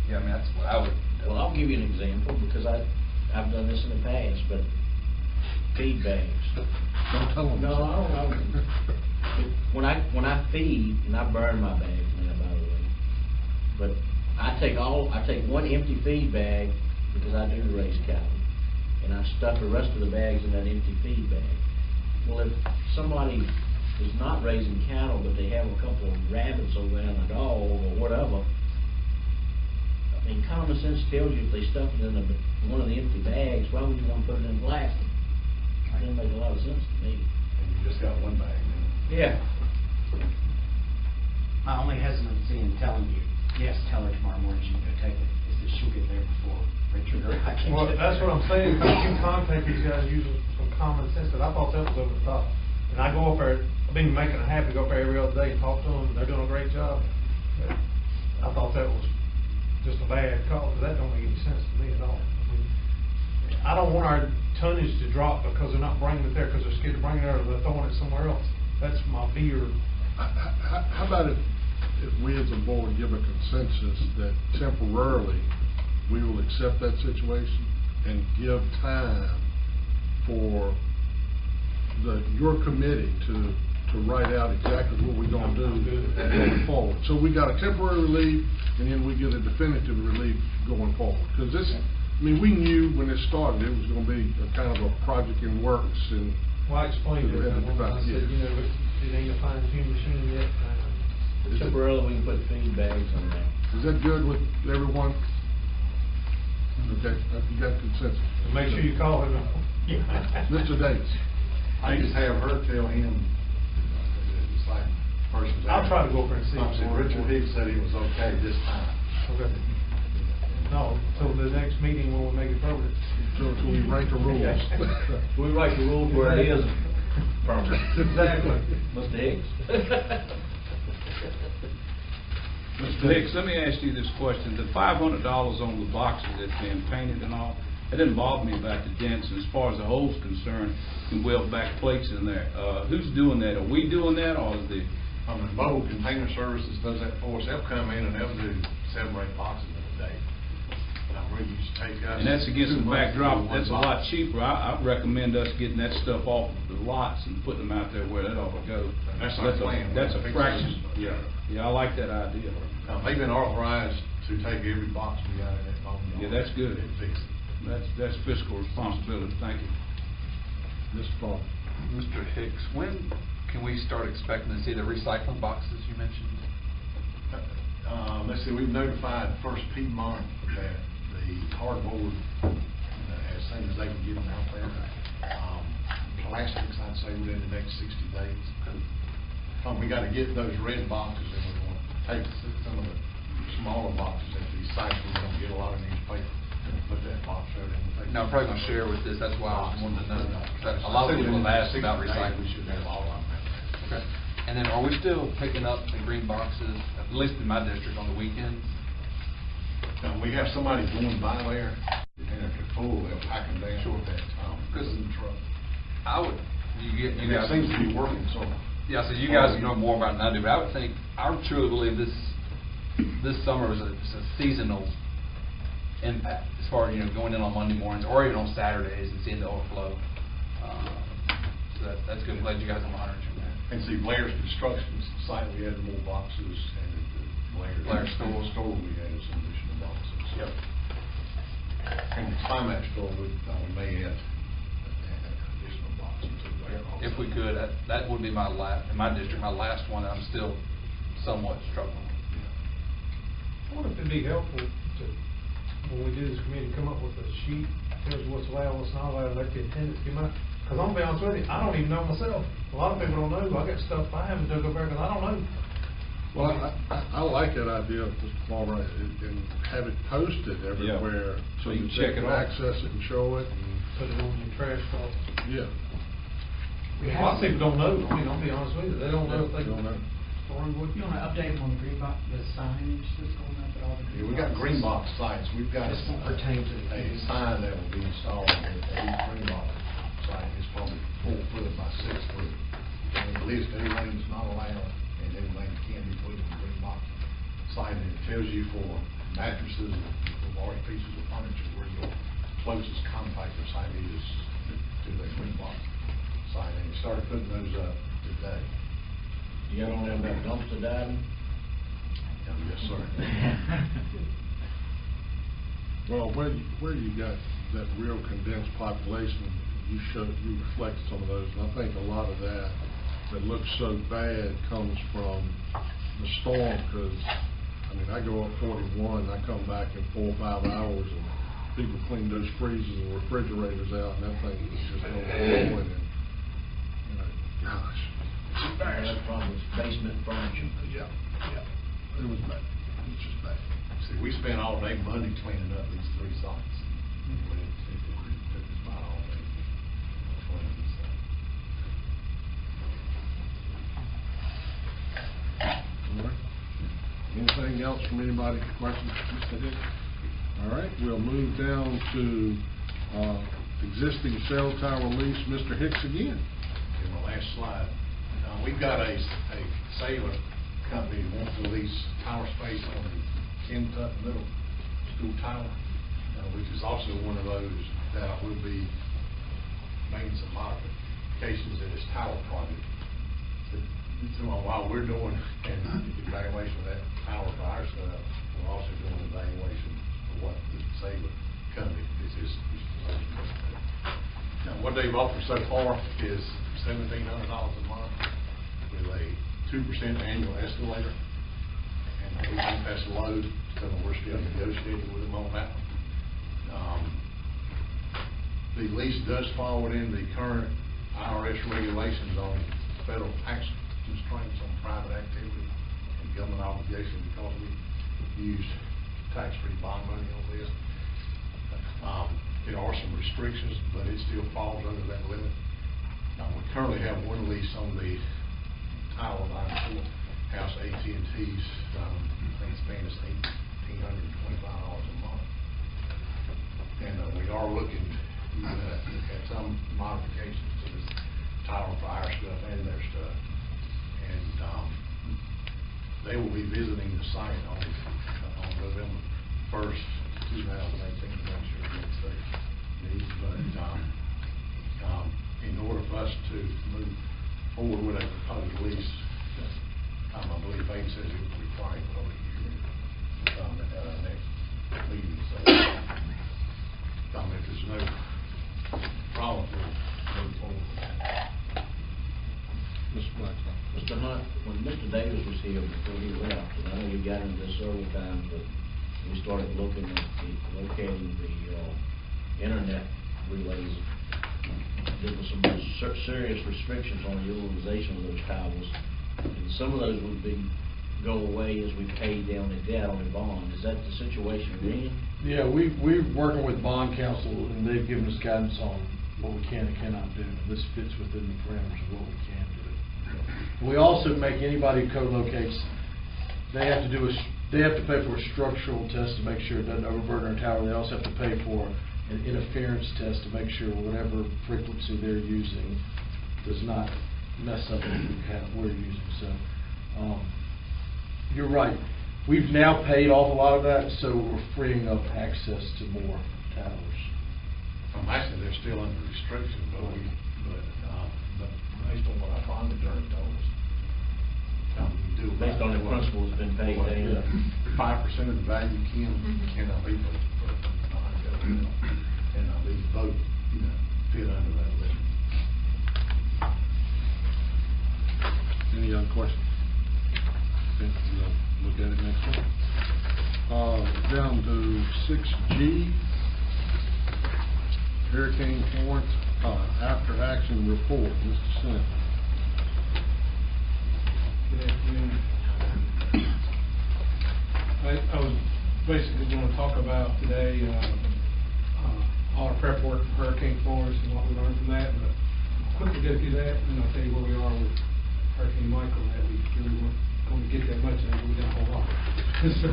yeah, I mean, that's what I would. Well, I'll give you an example, because I've done this in the past, but feed bags. Don't tell them. No, I don't know. When I feed, and I burn my bags now, by the way, but I take one empty feed bag, because I do raise cattle, and I stuff the rest of the bags in that empty feed bag. Well, if somebody is not raising cattle, but they have a couple of rabbits over there and a dog or whatever, I mean, common sense tells you if they stuff it in one of the empty bags, why would you want to put it in plastic? It doesn't make a lot of sense to me. And you just got one bag. Yeah. My only hesitancy in telling you, yes, tell her tomorrow morning she can go take it, is that she'll get there before Richard or I can. Well, that's what I'm saying, because you contact these guys using some common sense, that I thought that was over the top. And I go up there, I've been making it happen to go up there every other day and talk to them, they're doing a great job. But I thought that was just a bad call, because that don't make any sense to me at all. I mean, I don't want our tonnage to drop because they're not bringing it there, because they're scared to bring it there, or they're throwing it somewhere else. That's my fear. How about if we as a board give a consensus that temporarily we will accept that situation and give time for your committee to write out exactly what we're gonna do going forward. So we got a temporary relief, and then we get a definitive relief going forward. Because this, I mean, we knew when it started, it was gonna be a kind of a project in works, and Well, I explained it, I said, you know, it ain't a fine-tuned machine yet. Temporarily, we can put feed bags on there. is that good with everyone? Okay, you got consensus. Make sure you call him. Mr. Davis. I just have her tell him, it's like, person's. I'll try to go over and see him. Obviously, Richard Hicks said he was okay this time. Okay. No, till the next meeting when we make it permanent. So we write the rules. We write the rules where it is permanent. Exactly. Mr. Hicks. Mr. Hicks, let me ask you this question. The $500 on the boxes that's been painted and all, it didn't bother me about the dents. As far as the hole's concerned, you can weld back plates in there. Who's doing that? Are we doing that, or is the... Mobile Container Services does that for us. They'll come in and they'll do 7 or 8 boxes in a day. We used to take us. And that's against 2 the months to do backdrop, one that's a box. lot cheaper. I recommend us getting that stuff off the lots and putting them out there where that ought to go. And that's our plan. That's a Fix fraction. those. Yeah, I like that idea. They've been authorized to take every box we got in that phone. Yeah, that's good. And fix it. That's fiscal responsibility. Thank you. Mr. Paul. Mr. Hicks, when can we start expecting to see the recycling boxes you mentioned? Let's see, we've notified First Piedmont that the cardboard, as soon as they can get them out there. Plastics, I'd say within the next 60 days. We gotta get those red boxes, and we're gonna take some of the smaller boxes at these sites, we're gonna get a lot of newspaper, and put that box out in the. No, I'm probably gonna share with this, that's why I wanted to know. A lot of people have asked about recycling. We should have all of them. Okay. And then are we still picking up the green boxes, at least in my district, on the weekends? We have somebody going by there, and if full, they'll pack them down. Sure. Because in the truck. I would, you And guys. it seems to be working, so. Yeah, so you guys know more about it than I do, but I would think, I truly believe this summer is a seasonal impact, as far as, going in on Monday mornings, or even on Saturdays and seeing the overflow. So that's good, I'm glad you guys are monitoring that. And see, Blair's construction site, we had more boxes, and at the Blair's store, we added some additional boxes. Yep. And the Climax store, we may add additional boxes to Blair also. If we could, that would be in my district, my last one, I'm still somewhat struggling. I wonder if it'd be helpful to, when we do this committee, come up with a sheet, tells you what's allowed, what's not allowed, let the attendants come out. Because I'm gonna be honest with you, I don't even know myself. A lot of people don't know. I got stuff I haven't dug up there because I don't know. Well, I like that idea, Mr. Farmer, and have it posted everywhere. So you can that check they it can off. access it and show it, and, Put it on your trash call. yeah. A lot of people don't know. I mean, I'll be honest with you, they don't know if they Don't know. You want to update them on the green box, the signage that's going up at all the Yeah, green we got boxes? green box sites, we've got This won't pertain to the a sign that will be installed at each green box site, it's probably 4 foot by 6 foot. And it lists everything that's not allowed, and everything that can be put in the green box site, and it tells you for mattresses, for large pieces of furniture, where your closest compactor site is to the green box site, and we started putting those up today. You got on there about dumpster diving? Yes, sir. Well, where you got that real condensed population, you reflect some of those, and I think a lot of that looks so bad comes from the storm, because, I mean, I go up 41, I come back in 4 or 5 hours, and people clean those freezers and refrigerators out, and that thing is just overflowing, and, gosh. That's from its basement furniture. Yeah, it was bad, it was just bad. See, we spent all day Monday cleaning up these 3 sites. But it took us about all day cleaning this up. All right. Anything else from anybody, questions, Mr. Hicks? All right, we'll move down to existing cell tower lease, Mr. Hicks again. Okay, my last slide. We've got a sailor company that wants to lease tower space on the Kentucky Middle School Tower, which is also one of those that will be making some modifications in this tower project. So while we're doing an evaluation of that tower for our stuff, we're also doing an evaluation of what the sailor company is. Now, what they've offered so far is $1,700 a month with a 2% annual escalator, and we think that's low, so we're still negotiating with them on that one. The lease does fall within the current IRS regulations on federal tax constraints on private activity and government obligation, because we used tax-free bond money on this. There are some restrictions, but it still falls under that limit. We currently have one lease on the tower line for house AT&T's. I think it's paying us $1,825 a month. And we are looking at some modifications to this tower for our stuff and their stuff. And they will be visiting the site on November 1st, 2018, to make sure it gets their needs. But in order for us to move forward with a proposed lease, I believe Faye says it will require a public hearing at our next meeting. So, if there's no problem, we'll move forward with that. Mr. Blacktop. Mr. Hunt, when Mr. Davis was here before he left, and I know you got into this several times, but we started looking at locating the internet relays. There were some serious restrictions on the utilization of those towers, and some of those would go away as we pay down the debt on the bond. Is that the situation we're in? Yeah, we're working with bond counsel, and they've given us guidance on what we can and cannot do. This fits within the parameters of what we can do. We also make anybody who co-locates, they have to pay for a structural test to make sure it doesn't overburden our tower. They also have to pay for an interference test to make sure whatever frequency they're using does not mess up what we're using. So, you're right. We've now paid off a lot of that, so we're freeing up access to more towers. Actually, they're still under restriction, but based on what our bond attorney told us, we do. Based on the principle that's been paid, they, 5% of the value cannot be for non-governmental, and these both, fit under that limit. Any other questions? Okay, we'll look at it next one. Down to 6G, Hurricane Florence, after action report, Mr. Sims. Good afternoon. I was basically going to talk about today all our prep work for Hurricane Florence and what we learned from that, but I'll quickly go through that, and I'll tell you where we are with Hurricane Michael. That we really weren't going to get that much of it, but we got a whole lot. So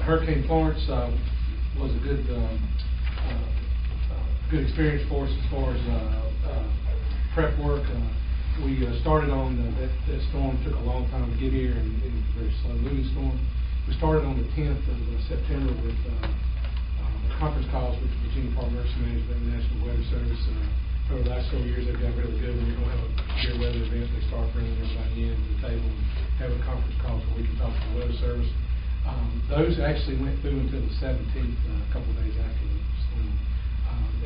Hurricane Florence was a good experience for us as far as prep work. We started on that storm. Took a long time to get here, and it was a very slow moving storm. We started on the 10th of September with conference calls with the Virginia Department of Emergency Management and the National Weather Service. Over the last several years, they've got really good. When you're going to have a severe weather event, they start bringing everybody in to the table and having conference calls where we can talk to the Weather Service. Those actually went through until the 17th, a couple of days after the storm.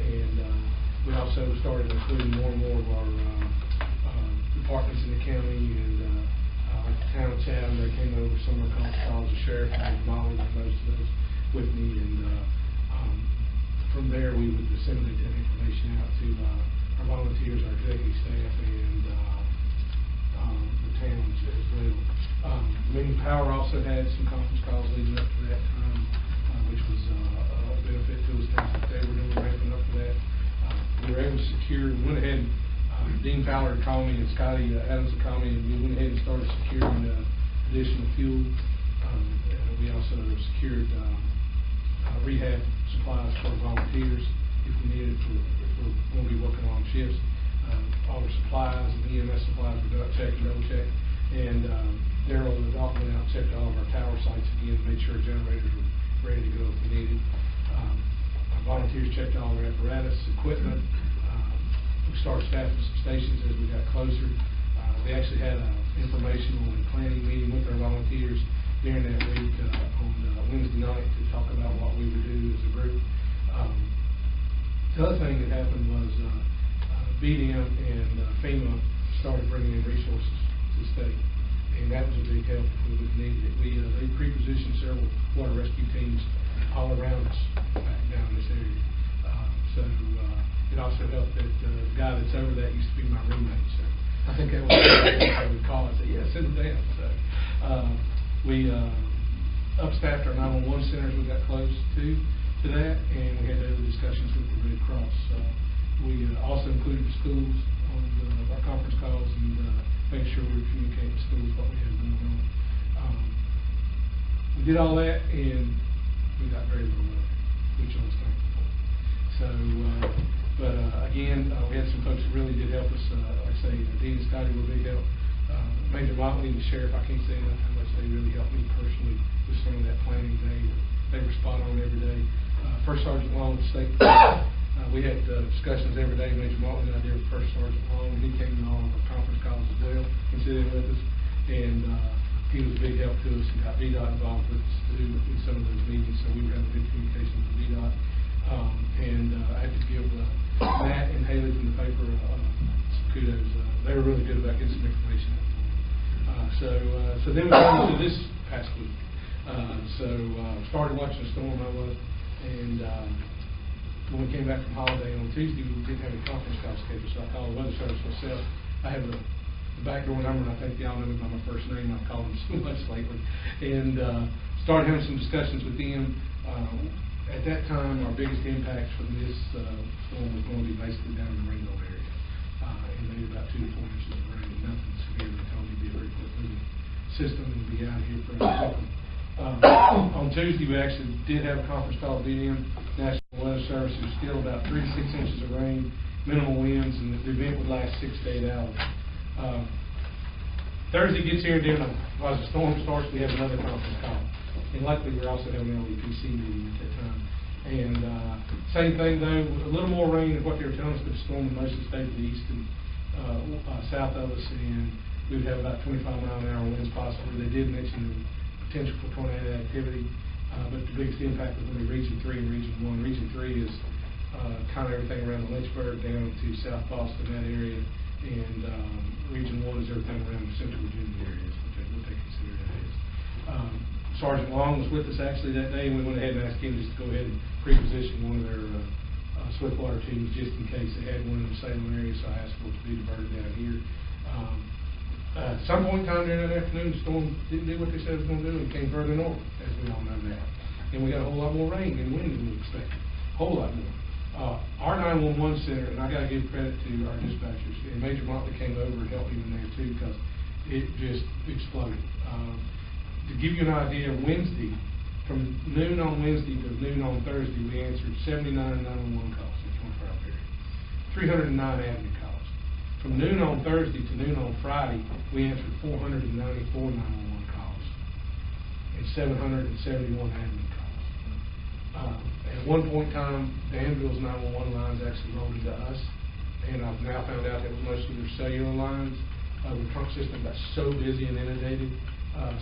And we also started including more and more of our departments in the county, and like the town of Chatham, they came over some of our conference calls. The sheriff and Molly and most of those with me, and from there we would disseminate that information out to our volunteers, our executive staff, and the towns as well. Maine Power also had some conference calls leading up to that time, which was a benefit to us. Things that they were doing, ramping up for that. We were able to secure. We went ahead and Dean Fowler had called me, and Scotty Adams had called me, and we went ahead and started securing additional fuel. We also secured rehab supplies for volunteers if we needed, if we're going to be working long shifts. All the supplies and EMS supplies were checked, double checked, and Daryl and the doc went out and checked all of our tower sites again, made sure generators were ready to go if we needed. Our volunteers checked all their apparatus, equipment. We started staffing some stations as we got closer. We actually had an informational and planning meeting with our volunteers during that week on Wednesday night to talk about what we would do as a group. The other thing that happened was BDM and FEMA started bringing in resources to the state, and that was a big help if we would have needed it. They pre-positioned several water rescue teams all around us back down in this area. So it also helped that the guy that's over that used to be my roommate. So I think that was what I would call it. Say, yeah, send them down. So we upstaffed our 911 centers. We got close to that, and we had other discussions with the Red Cross. We also included the schools on our conference calls and making sure we were communicating with schools what we had going on. We did all that, and we got very little weather, which I was thankful for. So, again, we had some folks that really did help us. Like I say, Dean and Scotty were a big help. Major Motley and the sheriff, I can't say enough how much they really helped me personally with some of that planning. They were spot on every day. First Sergeant Long with the state police, we had discussions every day. Major Motley and I did with First Sergeant Long, and he came to all of our conference calls as well and sit in with us. And he was a big help to us and got VDOT involved with us too in some of those meetings, so we were having good communication with VDOT. I have to give Matt and Haley from the paper some kudos. They were really good about getting some information out. So then we got into this past week. Started watching the storm, I was, and when we came back from holiday on Tuesday, we didn't have a conference call scheduled, so I called the weather service myself. I have the backdoor number, and I think y'all know me by my first name. I've called them so much lately, and started having some discussions with them. At that time, our biggest impacts from this storm was going to be basically down in the Ringgold area, and maybe about 2 to 4 inches of rain. Nothing severe. They told me to be a very quick moving system and be out of here pretty quickly. On Tuesday, we actually did have a conference call with BDM National Weather Service, is still about 3 to 6 inches of rain, minimal winds, and the event would last 6 to 8 hours. Thursday gets here, then as the storm starts, we have another conference call. And luckily, we're also having an LEPC meeting at that time. And same thing though, a little more rain than what they were telling us, but a storm in most of the state of the east and south of us, and we would have about 25-mile-an-hour winds possibly. They did mention the potential for tornado activity, but the biggest impact was going to be Region 3 and Region 1. Region 3 is kind of everything around the Lynchburg down to South Boston, that area, and Region 1 is everything around the Central Virginia areas, what they consider that is. Sergeant Long was with us actually that day, and we went ahead and asked him just to go ahead and pre-position one of their swiftwater teams just in case they had one in the Salem area, so I asked for it to be diverted down here. At some point in time during that afternoon, the storm didn't do what they said it was going to do and came further north, as we all know now. And we got a whole lot more rain and wind than we expected, a whole lot more. Our 911 center, and I got to give credit to our dispatchers, and Major Motley came over and helped me in there too, because it just exploded. To give you an idea, Wednesday, from noon on Wednesday to noon on Thursday, we answered 79 911 calls in a 24-hour period, 309 admin calls. From noon on Thursday to noon on Friday, we answered 494 911 calls and 771 admin calls. At one point in time, Danville's 911 lines actually rolled into us, and I've now found out that was mostly their cellular lines. The trunk system got so busy and inundated,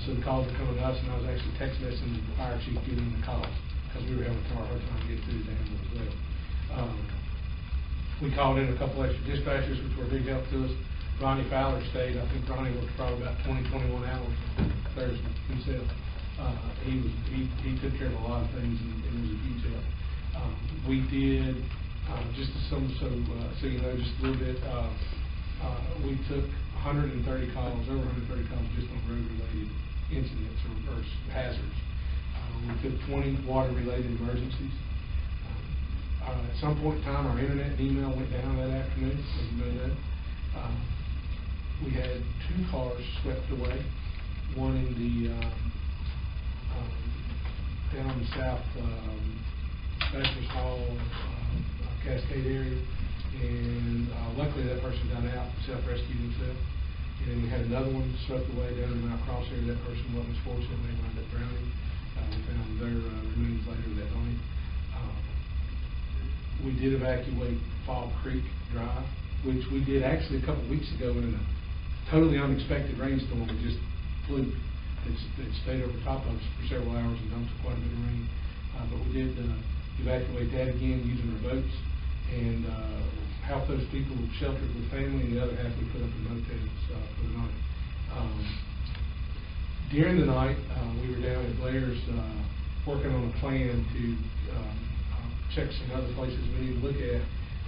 so the calls were coming to us, and I was actually text messaging the fire chief giving them the calls, because we were having a hard time getting through Danville as well. We called in a couple extra dispatchers, which were a big help to us. Ronnie Fowler stayed. I think Ronnie worked probably about 20-21 hours on Thursday himself. He took care of a lot of things, and it was a huge help. We did, just so you know, just a little bit, we took 130 calls, over 130 calls just on road-related incidents or hazards. We took 20 water-related emergencies. At some point in time, our internet and email went down that afternoon, as you may know. We had 2 cars swept away, one in the down on the south Bachelor's Hall, Cascade area, and luckily that person got out, self-rescued himself. And then we had another one swept away down in Mount Cross area. That person wasn't as fortunate, they wound up drowning. We found their remains later that night. We did evacuate Fall Creek Drive, which we did actually a couple weeks ago in a totally unexpected rainstorm. It just flew. It stayed over top of us for several hours and dumped quite a bit of rain. But we did evacuate that again using our boats and help those people sheltered with family, and the other half we put up in motels for the night. During the night, we were down at Blair's working on a plan to check some other places we need to look at,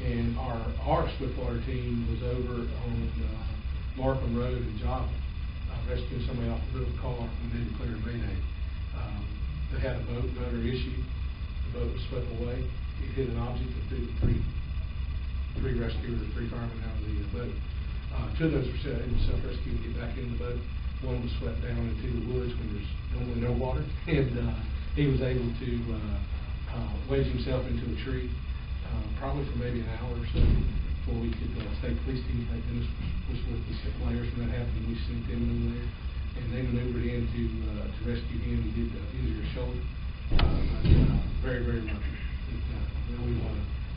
and our Swiftwater team was over on Markham Road in Java, rescuing somebody off the little car when they declared a mayday. They had a boat motor issue. The boat was swept away. It hit an object that threw three rescuers, 3 firemen out of the boat. 2 of those were able to self-rescue and get back in the boat. One was swept down into the woods when there's normally no water, and he was able to wedge himself into a tree, probably for maybe an hour or so before we could, state police team, thank goodness, was with the players when that happened. We sent them over there, and they maneuvered in to rescue him. He did injure his shoulder. Very, very lucky.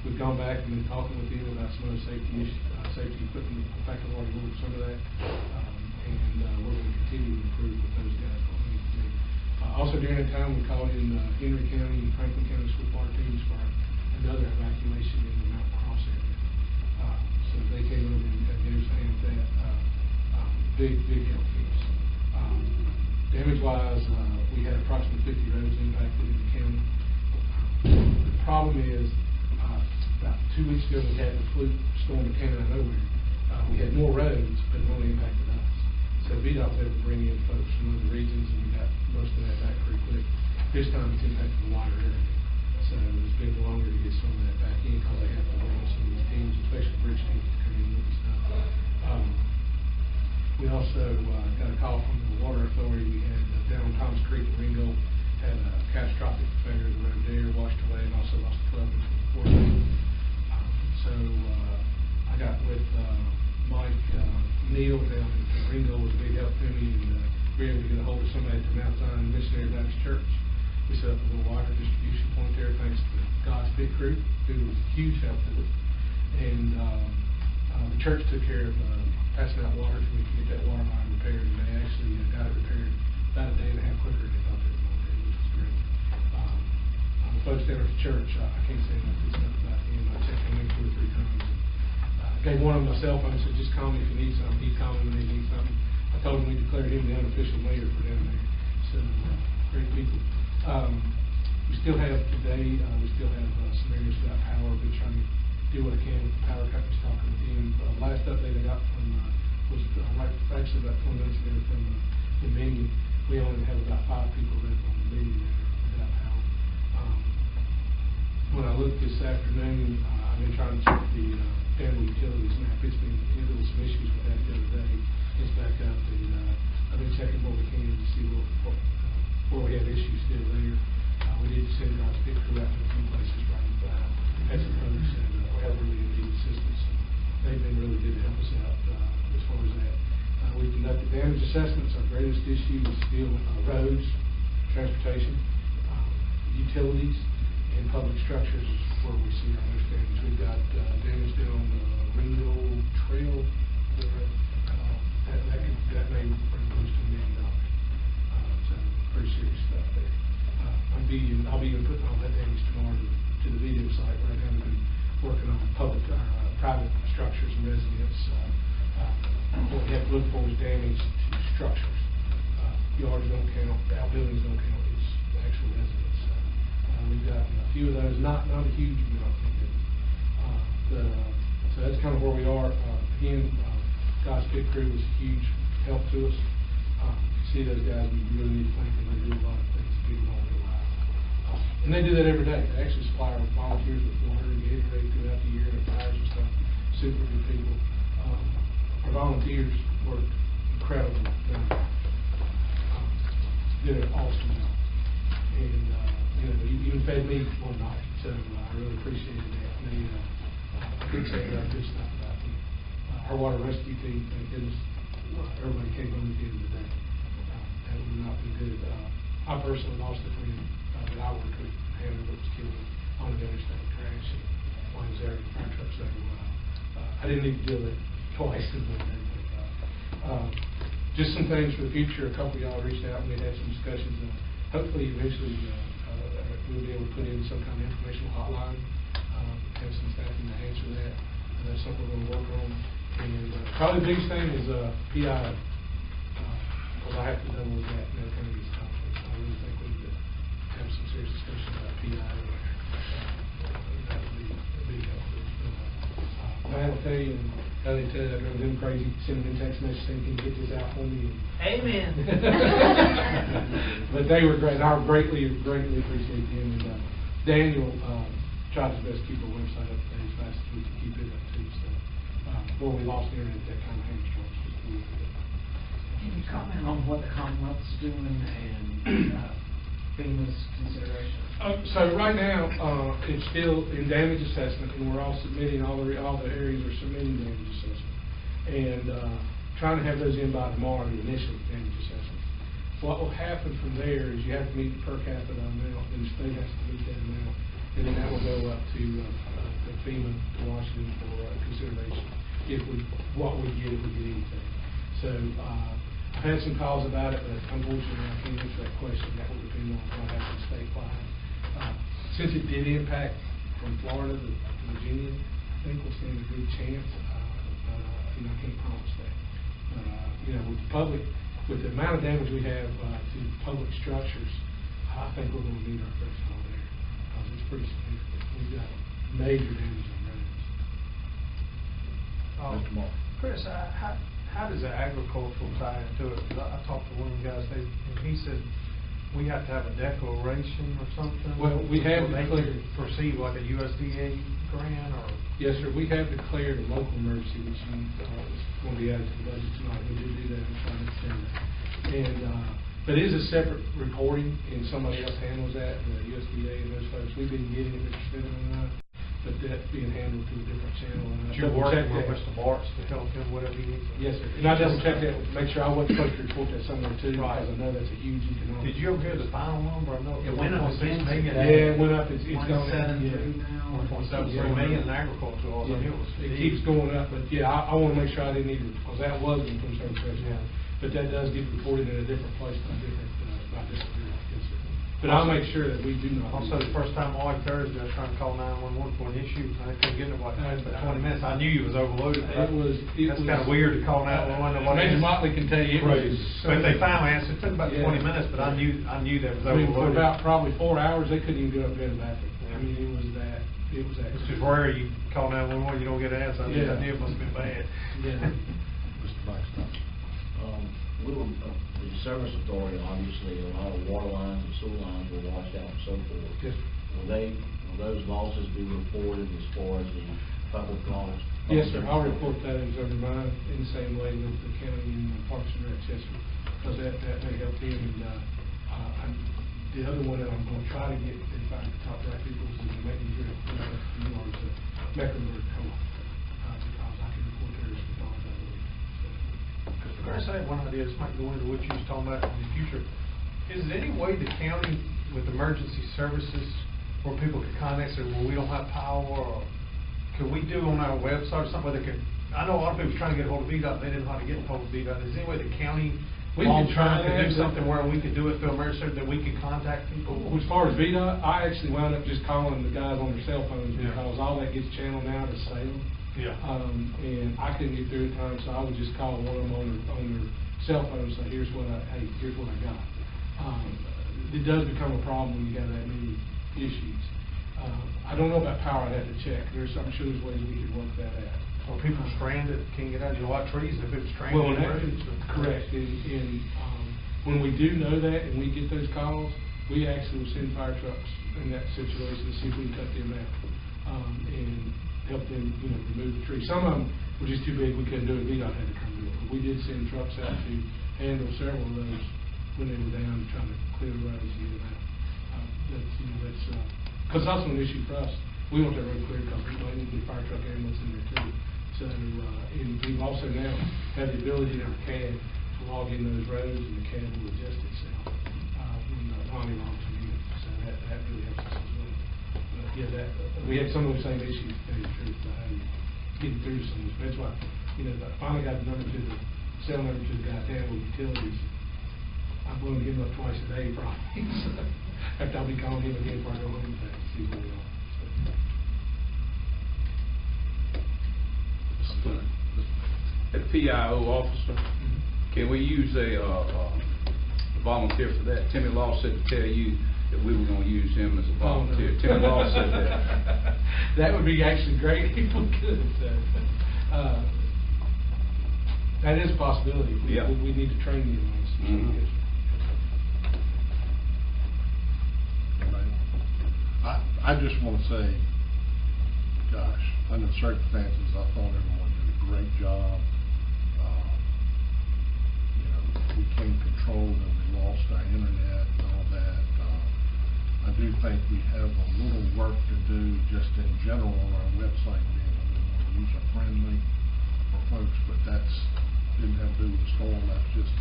We've gone back and been talking with him about some of the safety equipment. In fact, I've already ordered some of that, and we're going to continue to improve with those guys. Also during that time, we called in Henry County and Franklin County Swiftwater teams for another evacuation in the Mount Cross area. So they came over and gave us a hand with that. Big help for us. Damage-wise, we had approximately 50 roads impacted in the county. The problem is, about 2 weeks ago, we had the fluke storm that came out of nowhere. We had more roads, but it only impacted us. So VDOT was able to bring in folks from other regions, and we got most of that back pretty quick. This time it's impacted the wider area. So it's been longer to get some of that back in because they have to bring some of these teams, especially bridge teams, to come in with the stuff. We also got a call from the Water Authority. We had down on Thomas Creek in Ringgold had a catastrophic failure of the road there, washed away, and also lost a 12-inch report. So I got with Mike Neal down in Ringo, was a big help to me, and we were able to get a hold of somebody at the Mount Zion Missionary Baptist Church. We set up a little water distribution point there, thanks to God's Big Crew, who was a huge help to us. And the church took care of passing out water so we could get that water line repaired, and they actually got it repaired about a day and a half quicker than they thought they were going to do, which was great. The folks down at the church, I can't say enough good stuff about him. I checked him in 2 or 3 times. And gave one of them my cell phone and said, just call me if you need something. He'd call me when he needs something. I told him we declared him the unofficial mayor for down there. So, great people. We still have today, we still have some areas without power. I've been trying to do what I can with the power companies, talking with them. Last update I got from, was actually about 20 minutes ago from the meeting. We only have about 5 people left on the meeting without power. When I looked this afternoon, I've been trying to check the family utilities map. There was some issues with that the other day. It's back up, and I've been checking what we can to see where we have issues still there. We did send our stick crew out to a few places right at some folks, and we have really needed assistance. They've been really good to help us out as far as that. We conducted damage assessments. Our greatest issue is still roads, transportation, utilities, and public structures is where we see our most damage. We've got damage down on the Ringo Trail. That may bring close to $1 million. So pretty serious stuff there. I'll be even putting all that damage tomorrow to the video site. Right now we've been working on private structures and residents. What we have to look for is damage to structures. Yards don't count, outbuildings don't count, it's the actual residents. We've got a few of those, not a huge amount. So that's kind of where we are. Again, God's Pit Crew was a huge help to us. See those guys, we really need to thank them. They do a lot of things that people don't realize. And they do that every day. They actually supply our volunteers with water and Gatorade throughout the year and fires and stuff. Super good people. Our volunteers work incredible. Did an awesome job. And, you even fed me one night. So I really appreciated that. I couldn't say enough good stuff about them. Our water rescue team, thank goodness, everybody came home at the end of the day. That would not been good. I personally lost a friend that I worked with, Hannah, that was killed on an interstate crash. And while he was there in the fire truck, so I didn't need to deal with it twice. Just some things for the future. A couple of y'all reached out and we had some discussions. Hopefully, eventually, we'll be able to put in some kind of informational hotline. Have some staffing to answer that. That's something we're going to work on. And probably the biggest thing is PI. Because I have to deal with that in kind of these conflicts. I really think we need to have some serious discussion about PI. That would be a big help. I will tell you, I drove them crazy, sending them text messages saying, can you get this out for me? Amen. But they were great. I greatly appreciate them. And Daniel tried his best to keep our website up to date as fast as we could keep it up too. So before we lost the internet, that kind of hamstrung us just a little bit. Can you comment on what the Commonwealth's doing and FEMA's consideration? So right now, it's still in damage assessment, and we're all submitting, all the areas are submitting damage assessment. And trying to have those in by tomorrow, the initial damage assessment. What will happen from there is you have to meet the per capita amount, and the state has to meet that amount. And then that will go up to FEMA, to Washington for consideration, what we get if we get anything. So I've had some calls about it, but unfortunately I can't answer that question. That will depend on what happens statewide. Since it did impact from Florida to Virginia, I think we'll stand a good chance. But I can't promise that. With the public, with the amount of damage we have to public structures, I think we're going to meet our threshold there because it's pretty significant. We've got major damage on roads. Mr. Mark. Chris, how does the agricultural tie into it? I talked to one of the guys, and he said we have to have a declaration or something. Well, we have declared, receive like a USDA grant or. Yes, sir. We have declared a local emergency, which is going to be added to the budget tonight. We did do that. I'm trying to extend that. And But it is a separate reporting, and somebody else handles that, the USDA and those folks. We've been getting it, Mr. Stedman and I, but that's being handled through a different channel. And I But you're double working checked with that. Mr. Bartz to help him whatever he needs. Yes, sir. And I double checked that, make sure I wasn't supposed to report that somewhere too, Right. because I know that's a huge economic. Did you ever hear the final number? I know It went up 1.6 again million. today. Yeah, it went up, it's gone. 1.73 now. 1.73 million in agriculture, I mean, it was It big. keeps going up, but yeah, I want to make sure I didn't either, because that was an concern for us. Yeah. But that does get reported in a different place by different bureau. Yes, sir. But I'll make sure that we do not. Also, the first time all Thursday, I was trying to call 911 for an issue, I couldn't get nobody, for 20 minutes, I knew you was overloaded. but It was. That's kind of weird to call 911. Major Motley can tell you, it was. But they finally answered, it took about Yeah. 20 minutes, but I knew that was I mean, for overloaded. about probably 4 hours, they couldn't even get up there in the bathroom. Yeah. I mean, it was that. It's just rare you call 911, you don't get an answer, I Yeah. knew it must have been bad. Yeah. Mr. Blackstock. We were, the service authority, obviously, a lot of water lines and sewer lines were washed out and so forth. Yes. Will those losses be reported as far as the public loss? Yes, sir, I'll report that as under mine in the same way with the county and Parks and Rec, yes, sir, because that may help them. And the other one that I'm going to try to get, if I can talk to our people, is the making sure that you are to Mecklenburg Co-op, because I can report theirs with all that. Chris, I have one idea, this might go into what you was talking about in the future. Is there any way the county with emergency services where people could contact, say, well, we don't have power, or could we do on our website or something where they could, I know a lot of people was trying to get hold of VDOT, they didn't know how to get hold of VDOT. Is there any way the county We long could try term could do that, something where we could do it through emergency, that we could contact people? As far as VDOT, I actually wound up just calling the guys on their cell phones Yeah. because all that gets channeled now to Salem. Yeah. And I couldn't get through at times, so I would just call one of them on their cell phone and say, here's what I got. It does become a problem when you have that many issues. I don't know about power, I'd have to check. I'm sure there's ways we could work that out. Or people stranded, can't get out, you know, a lot of trees, if it was stranded. Well, on the road, so- correct, and when we do know that and we get those calls, we actually will send fire trucks in that situation to see if we can cut them out, and help them, remove the trees. Some of them were just too big, we couldn't do it, VDOT had to come do it. But we did send trucks out to handle several of those when they were down, trying to clear the roads and get them out. Because that's also an issue for us. We want that road clear because we might need to get fire truck ambulance in there too. So, and we've also now have the ability in our CAD to log in those roads, and the CAD will adjust itself when Lonnie logs them in. So that really helps us as well. But yeah, we had some of the same issues, to tell you the truth, getting through some of this. That's why, I finally got the cell number to the guy down with utilities. I'm willing to give him up twice a day probably. So, after I'll be calling him again before I go home today, to see where we are. At PIO officer, can we use a volunteer for that? Timmy Law said to tell you that we were gonna use him as a volunteer. Oh, no. Timmy Law said that. That would be actually great if we could. That is a possibility. Yeah. We need to train you on this. Mhm. I just want to say, gosh, under the circumstances, I thought everyone did a great job. We can't control that we lost our internet and all that. I do think we have a little work to do just in general on our website being a little more user-friendly for folks, but didn't have to do with the storm. That's just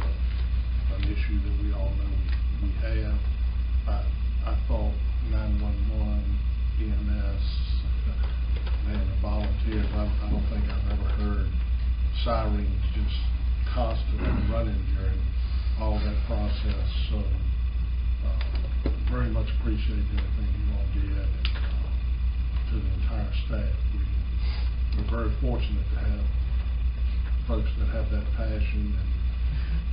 an issue that we all know we have. I thought 911, EMS, man, the volunteers, I don't think I've ever heard sirens just constantly running during all that process. So, very much appreciate everything you all did, and to the entire staff. We're very fortunate to have folks that have that passion and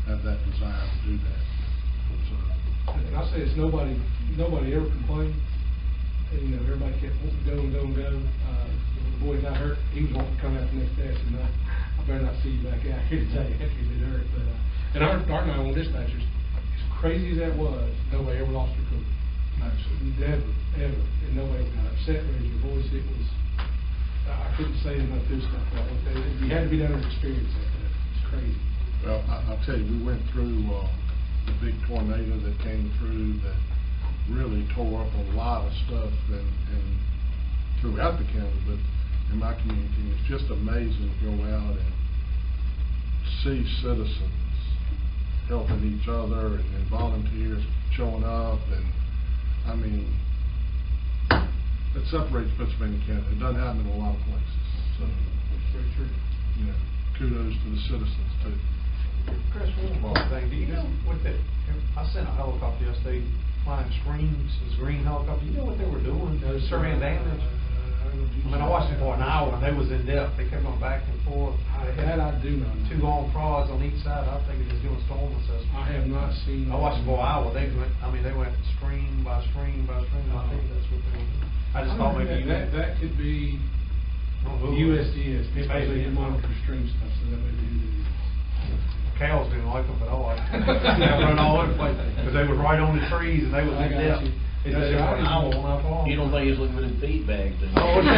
have that desire to do that. So, And I say it's nobody ever complained. And, everybody kept wanting to go and go and go. The boy got hurt, he was wanting to come out the next day. I said, no, I better not see you back out here today after you get hurt. But, and our 911 dispatchers, as crazy as that was, nobody ever lost their cool. Never, ever. And nobody ever got upset, raised your voice. It was, I couldn't say enough good stuff. You had to be down there to experience that. It's crazy. well, I'll tell you, we went through the big tornado that came through that really tore up a lot of stuff and throughout the county, but in my community, it's just amazing to go out and see citizens helping each other and volunteers showing up, and I mean, it separates Pittsylvania County. It doesn't happen in a lot of places, so, Very true. you know, kudos to the citizens too. Chris, one more thing, do you know what that, I sent a helicopter yesterday flying screens, this green helicopter, you know what they were doing, surveying damage? I mean, I watched it for an hour, and they was in depth, they kept going back and forth. That I do know. 2 long prods on each side, I think it was doing storm assessment. I have not seen. I watched it for an hour, they went stream by stream by stream, I think that's what they were doing. I just thought maybe you. That could be USDS, because they monitor stream stuff, so that may be who it is. Cows didn't like them, but I liked them. They run all over the place, because they was right on the trees, and they was I in got depth. you. It's just for an hour on our farm. You don't think he's looking for them feed bags, do you? Oh, okay.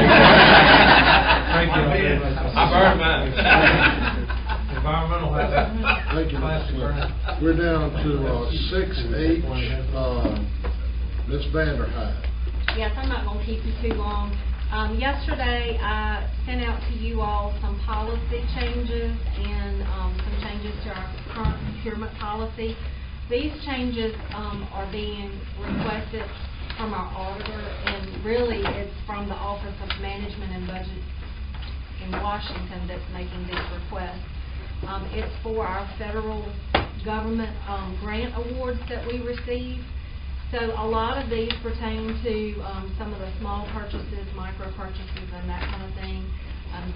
Thank you very much. I burned mine. Environmental hazard. Thank you, Plastic Mr. burn. Smith. We're down to 6H, Ms. Vanderhyde. Yes, I'm not going to keep you too long. Yesterday, I sent out to you all some policy changes and some changes to our current procurement policy. These changes are being requested from our auditor, and really it's from the Office of Management and Budget in Washington that's making these requests. It's for our federal government grant awards that we receive. So a lot of these pertain to some of the small purchases, micro purchases, and that kind of thing.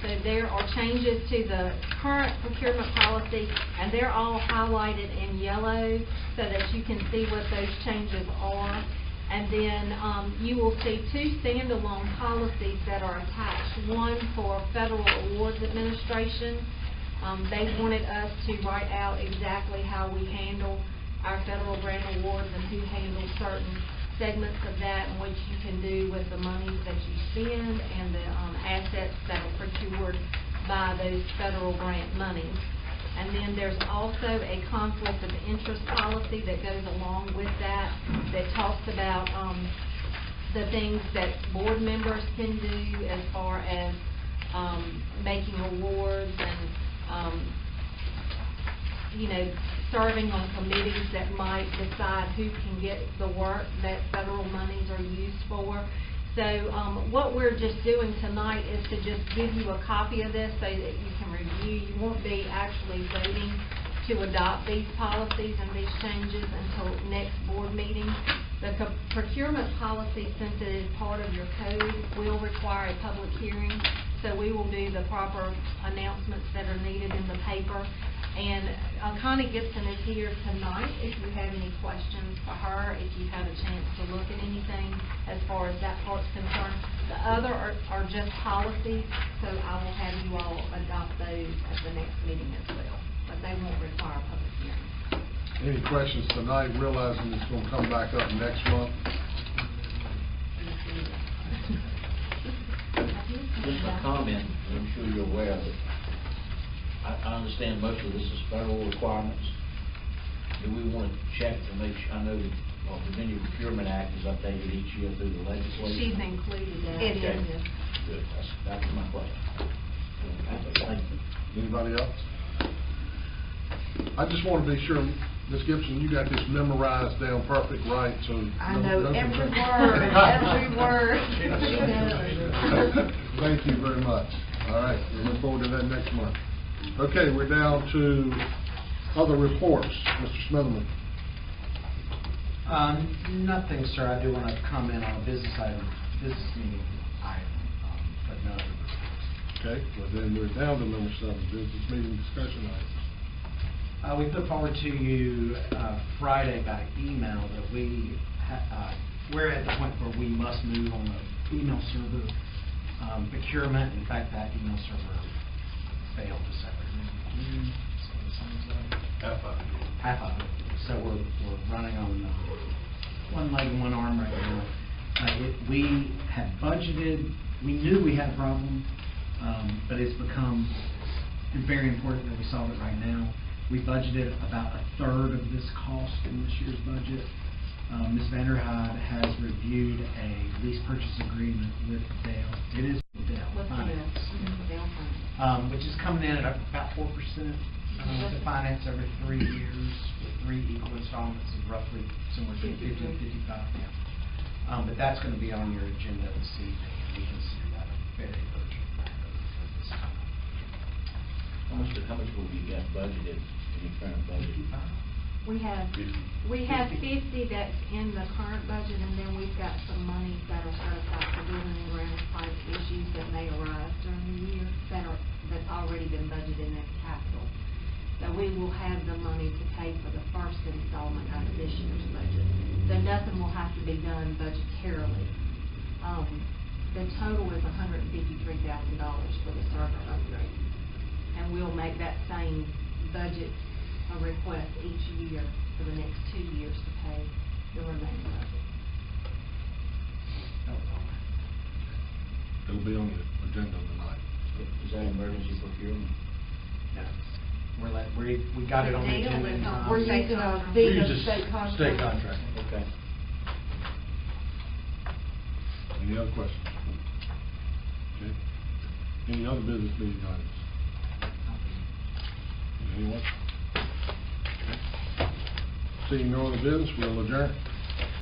So there are changes to the current procurement policy, and they're all highlighted in yellow so that you can see what those changes are. And then you will see 2 standalone policies that are attached. One for Federal Awards Administration. They wanted us to write out exactly how we handle our federal grant awards and who handles certain segments of that and what you can do with the monies that you spend and the assets that are procured by those federal grant monies. And then there's also a conflict of interest policy that goes along with that talks about the things that board members can do as far as making awards and serving on committees that might decide who can get the work that federal monies are used for. So what we're just doing tonight is to just give you a copy of this so that you can review. You won't be actually voting to adopt these policies and these changes until next board meeting. The procurement policy, since it is part of your code, will require a public hearing. So we will do the proper announcements that are needed in the paper. And Connie Gibson is here tonight if you have any questions for her, if you've had a chance to look at anything as far as that part's concerned. The other are just policies, so I will have you all adopt those at the next meeting as well. But they won't require a public hearing. Any questions tonight, realizing it's going to come back up next month? Just a comment, and I'm sure you're aware of it. I understand most of this is federal requirements. Do we want to check to make sure, I know the Virginia Procurement Act is updated each year through the legislature. She's included that. Okay. in this. Good, that was my question. Thank you. Anybody else? I just want to be sure, Ms. Gibson, you got this memorized down perfect, right? So I know every concern. word, Thank you very much. All right, we look forward to that next month. Okay, we're down to other reports. Mr. Smitherman. Nothing, sir. I do want to comment on a business meeting item, but no other reports. Okay, well then we're down to number 7, business meeting discussion items. We put forward to you Friday by email that we're at the point where we must move on the email server procurement. In fact, that email server failed this afternoon. Half of it. So we're running on one leg and one arm right now. We had budgeted. We knew we had a problem, but it's become very important that we solve it right now. We budgeted about a third of this cost in this year's budget. Ms. Vanderhyde has reviewed a lease purchase agreement with Dale. It is Dale With Finance. Dale Finance. Which is coming in at about 4%, to finance every 3 years with 3 equal installments of roughly somewhere between 50 and 55. But that's going to be on your agenda this evening, and we consider that a very urgent matter at this time. How much will we got budgeted in the current budget? We have 50 that's in the current budget, and then we've got some money that are set aside for building and ground type issues that may arise during the year that's already been budgeted in capital. So we will have the money to pay for the first installment out of this year's budget. So nothing will have to be done budgetarily. The total is $153,000 for the server upgrade. And we'll make that same budget a request each year for the next 2 years to pay the remaining budget. It'll be on the agenda tonight. Is that emergency procurement? No. We got it on the agenda in time. We're using a We Visa use a state contract. state contract. Okay. Any other questions? Okay. Any other business meeting items? Anyone? Okay. Seeing no other business, we'll adjourn.